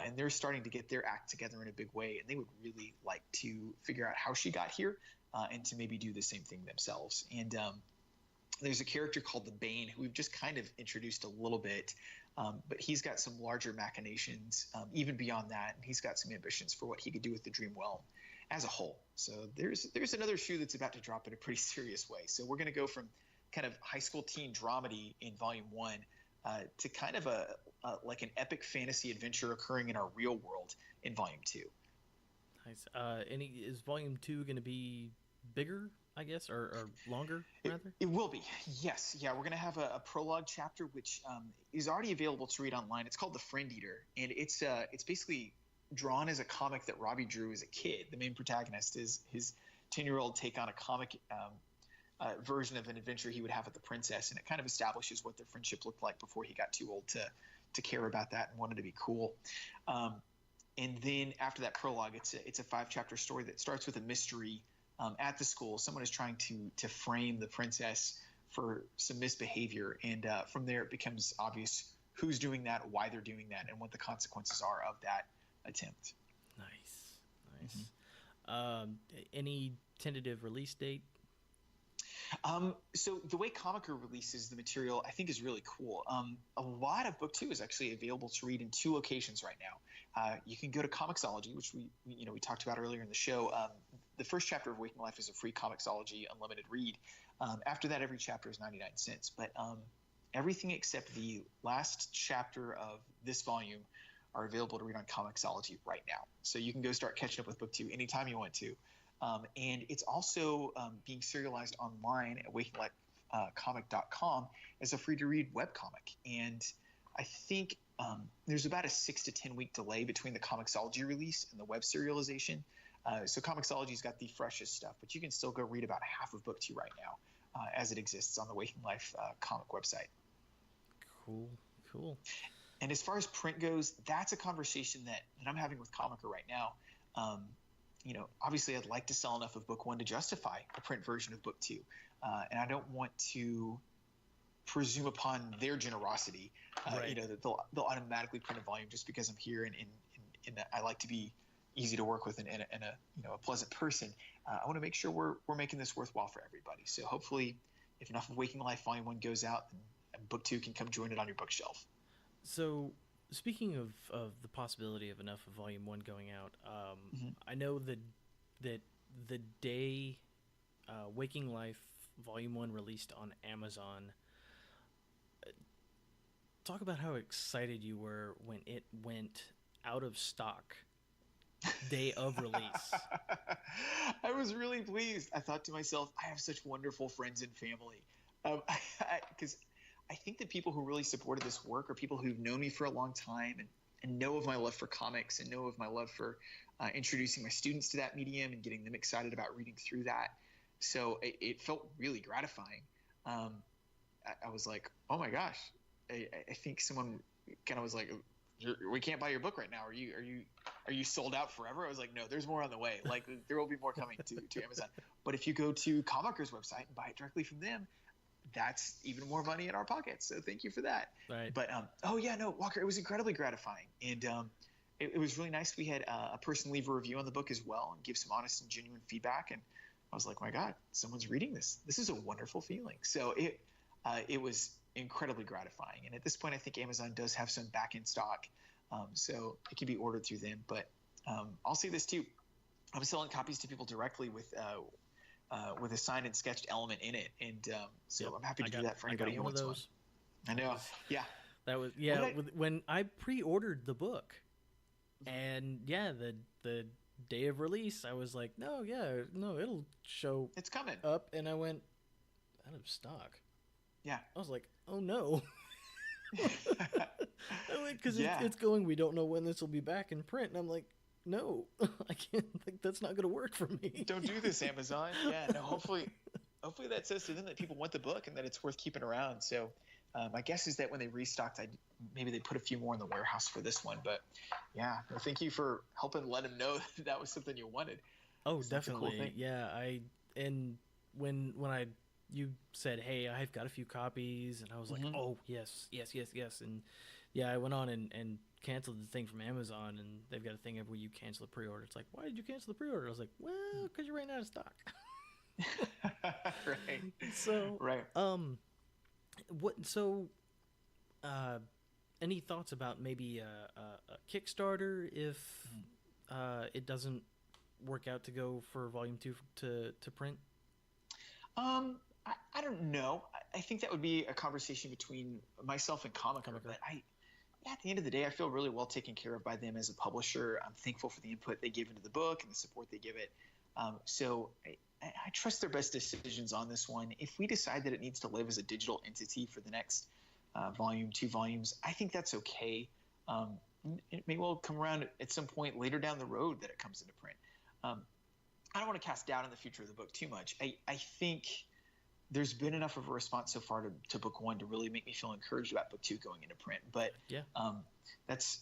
And they're starting to get their act together in a big way, and they would really like to figure out how she got here, and to maybe do the same thing themselves. And there's a character called the Bane who we've just kind of introduced a little bit, but he's got some larger machinations, even beyond that, and he's got some ambitions for what he could do with the dream realm as a whole. So there's another shoe that's about to drop in a pretty serious way. So we're going to go from kind of high school teen dramedy in volume 1 to kind of like an epic fantasy adventure occurring in our real world in volume 2. Nice. Is volume 2 going to be bigger, I guess, or longer rather? It will be. Yes. Yeah. We're going to have a prologue chapter, which is already available to read online. It's called The Friend Eater, and it's basically drawn as a comic that Robbie drew as a kid. The main protagonist is his 10-year-old take on a comic version of an adventure he would have with the princess, and it kind of establishes what their friendship looked like before he got too old to care about that and wanted to be cool. And then after that prologue, it's a 5-chapter story that starts with a mystery at the school. Someone is trying to frame the princess for some misbehavior, and from there it becomes obvious who's doing that, why they're doing that, and what the consequences are of that attempt. Nice. Any tentative release date? So the way Comiker releases the material, I think, is really cool. A lot of Book 2 is actually available to read in 2 locations right now. You can go to Comixology, which we talked about earlier in the show. The first chapter of Waking Life is a free Comixology unlimited read. After that, every chapter is 99 cents. But everything except the last chapter of this volume are available to read on Comixology right now. So you can go start catching up with Book 2 anytime you want to. And it's also being serialized online at wakinglifecomic.com as a free-to-read webcomic. And I think there's about a 6 to 10 week delay between the Comixology release and the web serialization. So Comixology's got the freshest stuff, but you can still go read about half of Book 2 right now as it exists on the Waking Life comic website. Cool. And as far as print goes, that's a conversation that I'm having with Comiker right now. Obviously I'd like to sell enough of Book 1 to justify a print version of Book 2. And I don't want to presume upon their generosity, right. That they'll automatically print a volume just because I'm here and I like to be easy to work with and a pleasant person. I want to make sure we're making this worthwhile for everybody. So hopefully if enough of Waking Life Volume 1 goes out, then Book 2 can come join it on your bookshelf. So speaking of the possibility of enough of Volume 1 going out, I know that the day Waking Life Volume 1 released on Amazon, talk about how excited you were when it went out of stock day of release. I was really pleased. I thought to myself, I have such wonderful friends and family. Because I think that people who really supported this work are people who've known me for a long time and know of my love for comics and know of my love for introducing my students to that medium and getting them excited about reading through that. So it felt really gratifying. I was like, oh my gosh, I think someone kind of was like, we can't buy your book right now. Are you sold out forever? I was like, no, there's more on the way. Like there will be more coming to Amazon. But if you go to Comiker's website and buy it directly from them, that's even more money in our pockets. So thank you for that. Right. But Walker, it was incredibly gratifying. And it was really nice. We had a person leave a review on the book as well and give some honest and genuine feedback. And I was like, my God, someone's reading this. This is a wonderful feeling. So it was incredibly gratifying. And at this point, I think Amazon does have some back in stock. So it can be ordered through them. But I'll say this too. I'm selling copies to people directly with a signed and sketched element in it. And so I'm happy to do that for anybody who wants one. I know. Yeah. That was when I pre-ordered the book, and the day of release, I was like, no, it'll show. It's coming up, and I went out of stock. Yeah. I was like, oh no. Because it's going. We don't know when this will be back in print, and I'm like, no, I can't. Like that's not going to work for me. Don't do this, Amazon. Yeah. No. Hopefully that says to them that people want the book and that it's worth keeping around. So. My guess is that when they restocked, maybe they put a few more in the warehouse for this one. But yeah, thank you for helping let them know that was something you wanted. Oh, definitely. Cool, yeah, when you said, hey, I've got a few copies, and I was like, oh yes, and yeah, I went on and canceled the thing from Amazon, and they've got a thing where you cancel the pre-order. It's like, why did you cancel the pre-order? I was like, well, because you ran out of stock. Right. So right. Any thoughts about maybe a Kickstarter if it doesn't work out to go for Volume 2 to print? I don't know. I think that would be a conversation between myself and Comiker. But at the end of the day, I feel really well taken care of by them as a publisher. I'm thankful for the input they give into the book and the support they give it. So I trust their best decisions on this one. If we decide that it needs to live as a digital entity for the next volume, 2 volumes, I think that's okay. It may well come around at some point later down the road that it comes into print. I don't want to cast doubt on the future of the book too much. I think there's been enough of a response so far to book 1 to really make me feel encouraged about book 2 going into print. But yeah, that's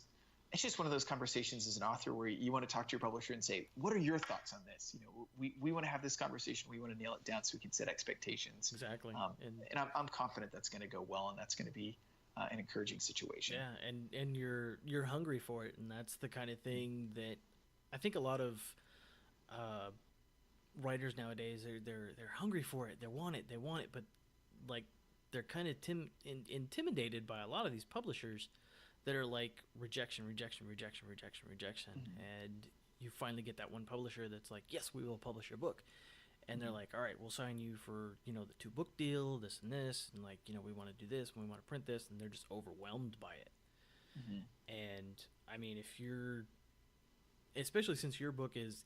it's just one of those conversations as an author where you want to talk to your publisher and say, what are your thoughts on this? We want to have this conversation. We want to nail it down so we can set expectations. Exactly. And I'm confident that's going to go well, and that's going to be an encouraging situation. Yeah, and you're hungry for it, and that's the kind of thing that I think a lot of writers nowadays they're hungry for it. They want it, but like they're kind of intimidated by a lot of these publishers that are like rejection, and you finally get that one publisher that's like, yes, we will publish your book, and they're like, all right, we'll sign you for the 2-book deal, this and this, and like we want to do this, we want to print this, and they're just overwhelmed by it. And I mean, if you're, especially since your book is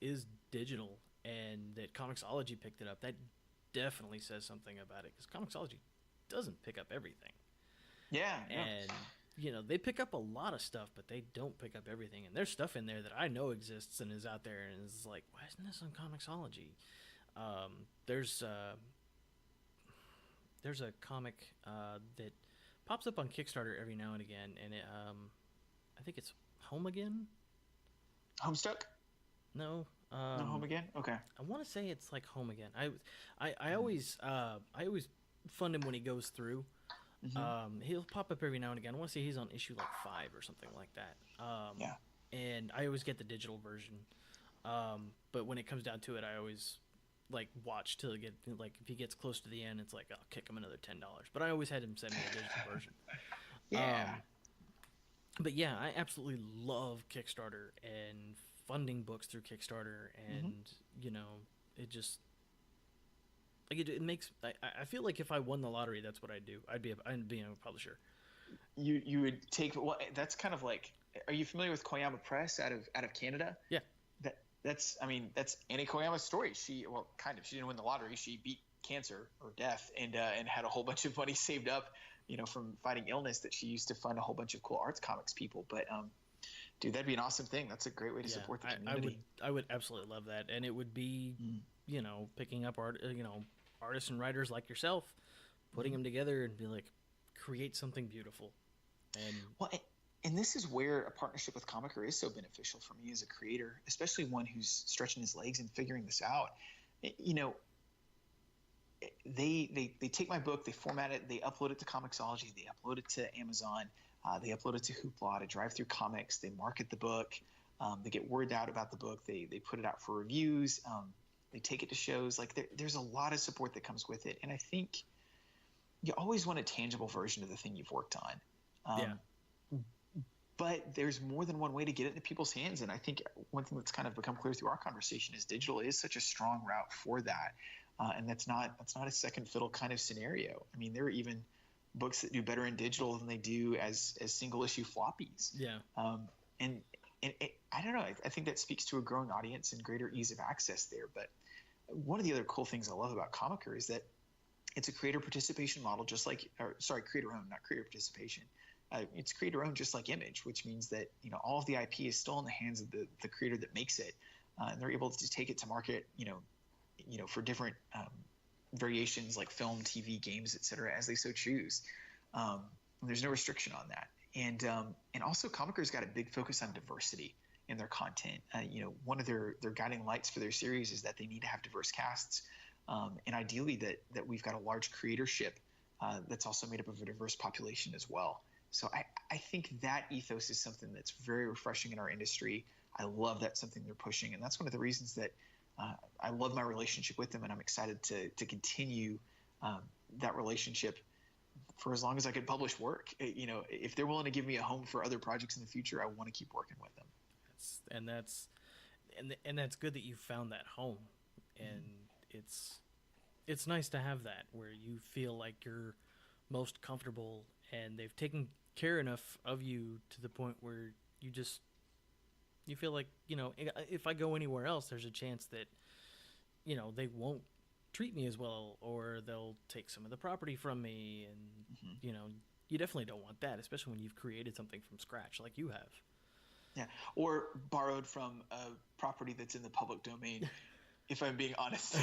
digital and that Comixology picked it up, that definitely says something about it, because Comixology doesn't pick up everything. Yeah. And they pick up a lot of stuff, but they don't pick up everything. And there's stuff in there that I know exists and is out there, and is like, why isn't this on Comixology? There's a comic that pops up on Kickstarter every now and again, and I think it's Home Again. Homestuck? No. No, Home Again. Okay. I want to say it's like Home Again. I always fund him when he goes through. He'll pop up every now and again. I want to say he's on issue like 5 or something like that. Yeah. And I always get the digital version. But when it comes down to it, I always like watch till get like if he gets close to the end, it's like I'll kick him another $10. But I always had him send me a digital version. Yeah. But yeah, I absolutely love Kickstarter and funding books through Kickstarter, and it just like it makes. I feel like if I won the lottery, that's what I'd do. I'd be a publisher. You would take, well, that's kind of like, are you familiar with Koyama Press out of Canada? Yeah. That's Annie Koyama's story. She didn't win the lottery. She beat cancer or death and had a whole bunch of money saved up, from fighting illness that she used to fund a whole bunch of cool arts comics people. But dude, that'd be an awesome thing. That's a great way to support the community. I would absolutely love that, and it would be picking up artists and writers like yourself, putting them together and be like, create something beautiful. And this is where a partnership with Comiker is so beneficial for me as a creator, especially one who's stretching his legs and figuring this out. They take my book, they format it, they upload it to Comixology, they upload it to Amazon, they upload it to Hoopla, to Drive Through Comics, they market the book, they get word out about the book, they put it out for reviews, they take it to shows. Like there's a lot of support that comes with it, and I think you always want a tangible version of the thing you've worked on. But there's more than one way to get it into people's hands, and I think one thing that's kind of become clear through our conversation is digital is such a strong route for that, and that's not a second fiddle kind of scenario. I mean, there are even books that do better in digital than they do as single issue floppies. Yeah. And I don't know. I think that speaks to a growing audience and greater ease of access there. But one of the other cool things I love about Comiker is that it's a creator participation model, creator owned, not creator participation. It's creator owned, just like Image, which means that all of the IP is still in the hands of the creator that makes it, and they're able to take it to market, for different variations like film, TV, games, etc., as they so choose. There's no restriction on that, and also Comiker's got a big focus on diversity in their content. One of their guiding lights for their series is that they need to have diverse casts, and ideally that we've got a large creatorship that's also made up of a diverse population as well. So I think that ethos is something that's very refreshing in our industry. I love that's something they're pushing, and that's one of the reasons that I love my relationship with them, and I'm excited to continue that relationship for as long as I could publish work. If they're willing to give me a home for other projects in the future, I want to keep working with them. That's good that you found that home, and it's nice to have that where you feel like you're most comfortable, and they've taken care enough of you to the point where you feel like, if I go anywhere else, there's a chance that, they won't treat me as well, or they'll take some of the property from me. And, you definitely don't want that, especially when you've created something from scratch like you have. Yeah. Or borrowed from a property that's in the public domain, if I'm being honest.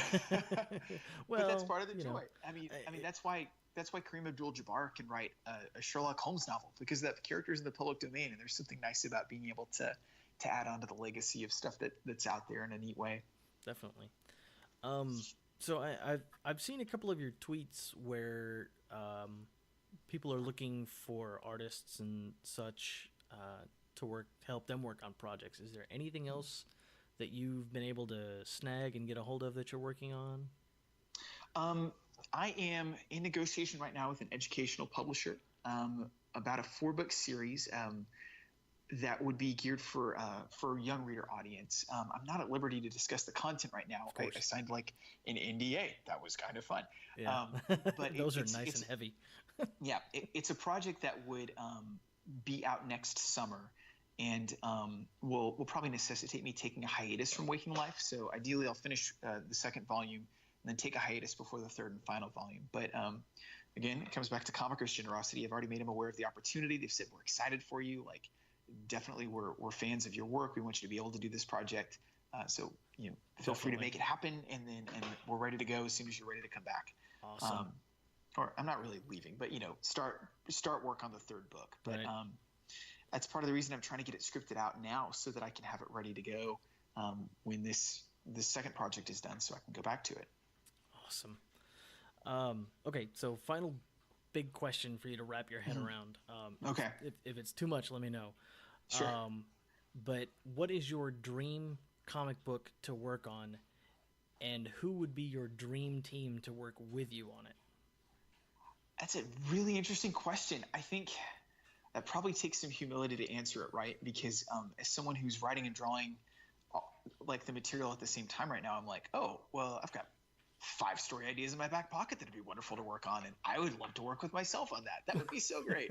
Well, but that's part of the joy. I mean, that's why Kareem Abdul-Jabbar can write a Sherlock Holmes novel, because that character is in the public domain, and there's something nice about being able to add on to the legacy of stuff that's out there in a neat way. Definitely. So I've seen a couple of your tweets where people are looking for artists and such to help them work on projects. Is there anything else that you've been able to snag and get a hold of that you're working on? I am in negotiation right now with an educational publisher about a 4-book series that would be geared for a young reader audience. I'm not at liberty to discuss the content right now. I signed like an NDA. That was kind of fun. Yeah. But those are nice and heavy. Yeah, it's a project that would be out next summer, and will probably necessitate me taking a hiatus from Waking Life. So ideally, I'll finish the second volume and then take a hiatus before the third and final volume. But again, it comes back to Comicers' generosity. I've already made them aware of the opportunity. They've said, we're excited for you. Like, definitely we're fans of your work. We want you to be able to do this project. So feel free to make it happen, and we're ready to go as soon as you're ready to come back. Awesome. Or I'm not really leaving, but start work on the third book. But right. That's part of the reason I'm trying to get it scripted out now, so that I can have it ready to go when this second project is done, so I can go back to it. Awesome. Okay, so final big question for you to wrap your head around. Okay. If it's too much, let me know. Sure. But what is your dream comic book to work on, and who would be your dream team to work with you on it? That's a really interesting question. I think that probably takes some humility to answer it, right? Because as someone who's writing and drawing like the material at the same time right now, I'm like, oh, well, I've got 5 story ideas in my back pocket that'd be wonderful to work on, and I would love to work with myself on that. That would be so great.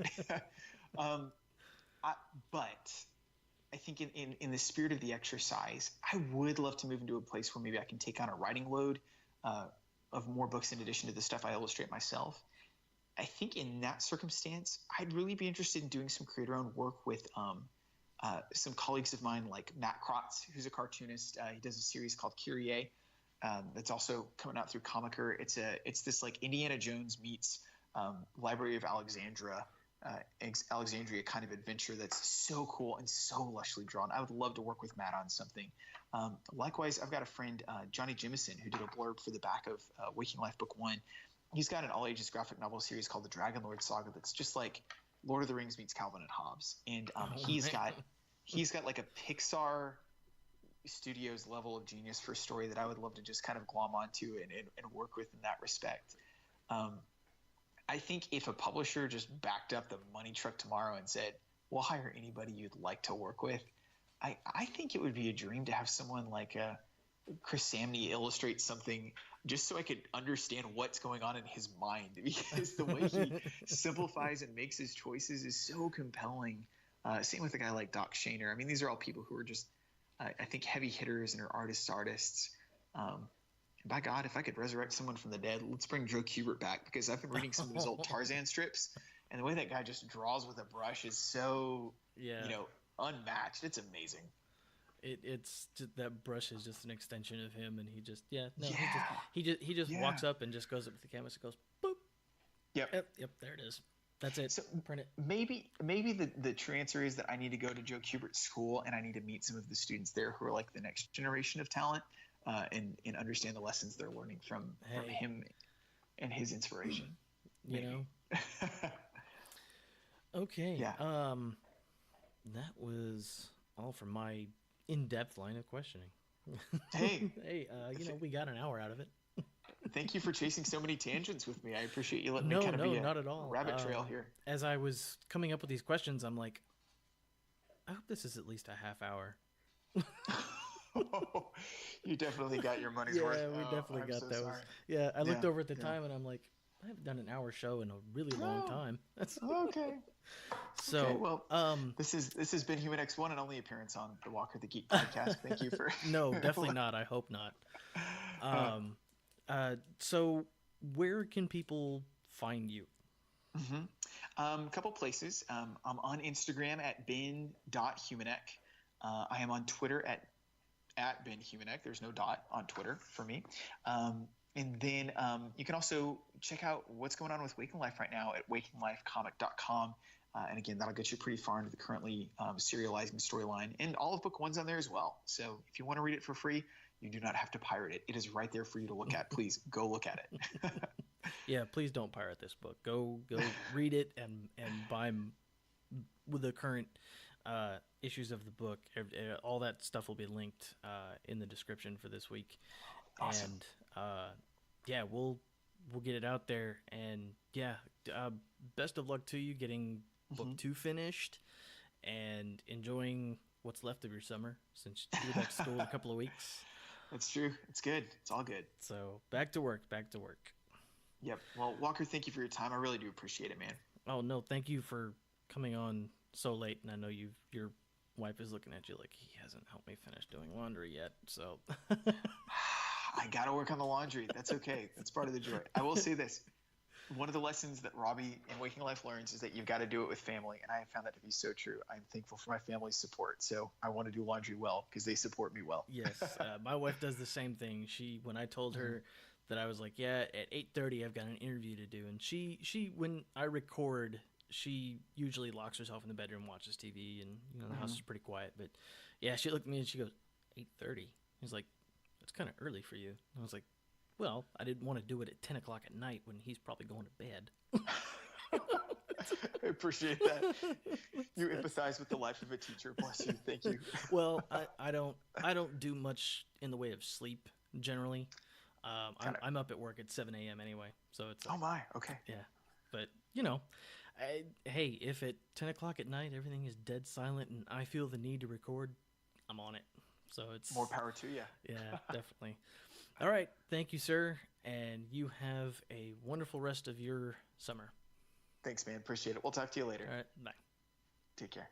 But I think in the spirit of the exercise, I would love to move into a place where maybe I can take on a writing load of more books in addition to the stuff I illustrate myself. I think in that circumstance, I'd really be interested in doing some creator-owned work with some colleagues of mine, like Matt Krotz, who's a cartoonist. He does a series called Kyrie. That's also coming out through Comicer. It's this like Indiana Jones meets Library of Alexandria kind of adventure that's so cool and so lushly drawn. I would love to work with Matt on something. Likewise, I've got a friend, Johnny Jimison, who did a blurb for the back of Waking Life Book 1. He's got an all-ages graphic novel series called the Dragon Lord Saga that's just like Lord of the Rings meets Calvin and Hobbes. And he's got like a Pixar Studios level of genius for a story that I would love to just kind of glom onto and work with in that respect. I think if a publisher just backed up the money truck tomorrow and said, we'll hire anybody you'd like to work with, I think it would be a dream to have someone like Chris Samney illustrate something just so I could understand what's going on in his mind, because the way he simplifies and makes his choices is so compelling. Same with a guy like Doc Shaner. I mean, these are all people who are just, I think, heavy hitters and are artists. And by God, if I could resurrect someone from the dead, let's bring Joe Kubert back, because I've been reading some of those old Tarzan strips, and the way that guy just draws with a brush is so, unmatched. It's amazing. It's just, that brush is just an extension of him, and he just he just walks up and just goes up to the canvas and goes boop. Yep, there it is. That's it. So print it. Maybe the true answer is that I need to go to Joe Kubert's school, and I need to meet some of the students there who are like the next generation of talent, and understand the lessons they're learning from him and his inspiration. You know. Okay. Yeah. That was all from my in-depth line of questioning. Hey, we got an hour out of it. Thank you for chasing so many tangents with me. I appreciate you letting me kind of be not at all. Rabbit trail here. As I was coming up with these questions, I'm like, I hope this is at least a half hour. You definitely got your money's worth. Yeah, we definitely got those. Yeah, I looked over at the time and I'm like, I haven't done an hour show in a really long time. That's okay. So, okay, well, this has been Humeniuk's one and only appearance on the Walker the Geek podcast. Thank you for. No, definitely not. I hope not. So where can people find you? A couple places. I'm on Instagram at ben.humeniuk. I am on Twitter at Ben Humeniuk. There's no dot on Twitter for me. And then you can also check out what's going on with Waking Life right now at wakinglifecomic.com. And again, that'll get you pretty far into the currently serializing storyline. And all of book one's on there as well. So if you want to read it for free, you do not have to pirate it. It is right there for you to look at. Please go look at it. Yeah, please don't pirate this book. Go read it and buy with the current issues of the book. All that stuff will be linked in the description for this week. Awesome. And yeah, we'll get it out there. And yeah, best of luck to you getting book 2 finished and enjoying what's left of your summer, since you're back to school in a couple of weeks. That's true. It's good. It's all good. So back to work. Yep. Well, Walker, thank you for your time. I really do appreciate it, man. Oh no, thank you for coming on so late. And I know your wife is looking at you like, he hasn't helped me finish doing laundry yet. So I got to work on the laundry. That's okay. That's part of the joy. I will say this. One of the lessons that Robbie in Waking Life learns is that you've got to do it with family. And I have found that to be so true. I'm thankful for my family's support. So I want to do laundry well because they support me well. Yes. My wife does the same thing. When I told her that I was like, yeah, at 8:30 I've got an interview to do. And she when I record, she usually locks herself in the bedroom, watches TV, and the house is pretty quiet. But yeah, she looked at me and she goes, 8:30. He's like, that's kind of early for you. And I was like, well, I didn't want to do it at 10 o'clock at night when he's probably going to bed. I appreciate that. You empathize with the life of a teacher. Bless you. Thank you. Well, I don't do much in the way of sleep generally. I'm up at work at 7 a.m. anyway, so it's oh my, okay. Yeah, but hey, if at 10 o'clock at night everything is dead silent and I feel the need to record, I'm on it. So it's more power to you. Yeah, definitely. All right, thank you, sir, and you have a wonderful rest of your summer. Thanks, man. Appreciate it. We'll talk to you later. All right, bye. Take care.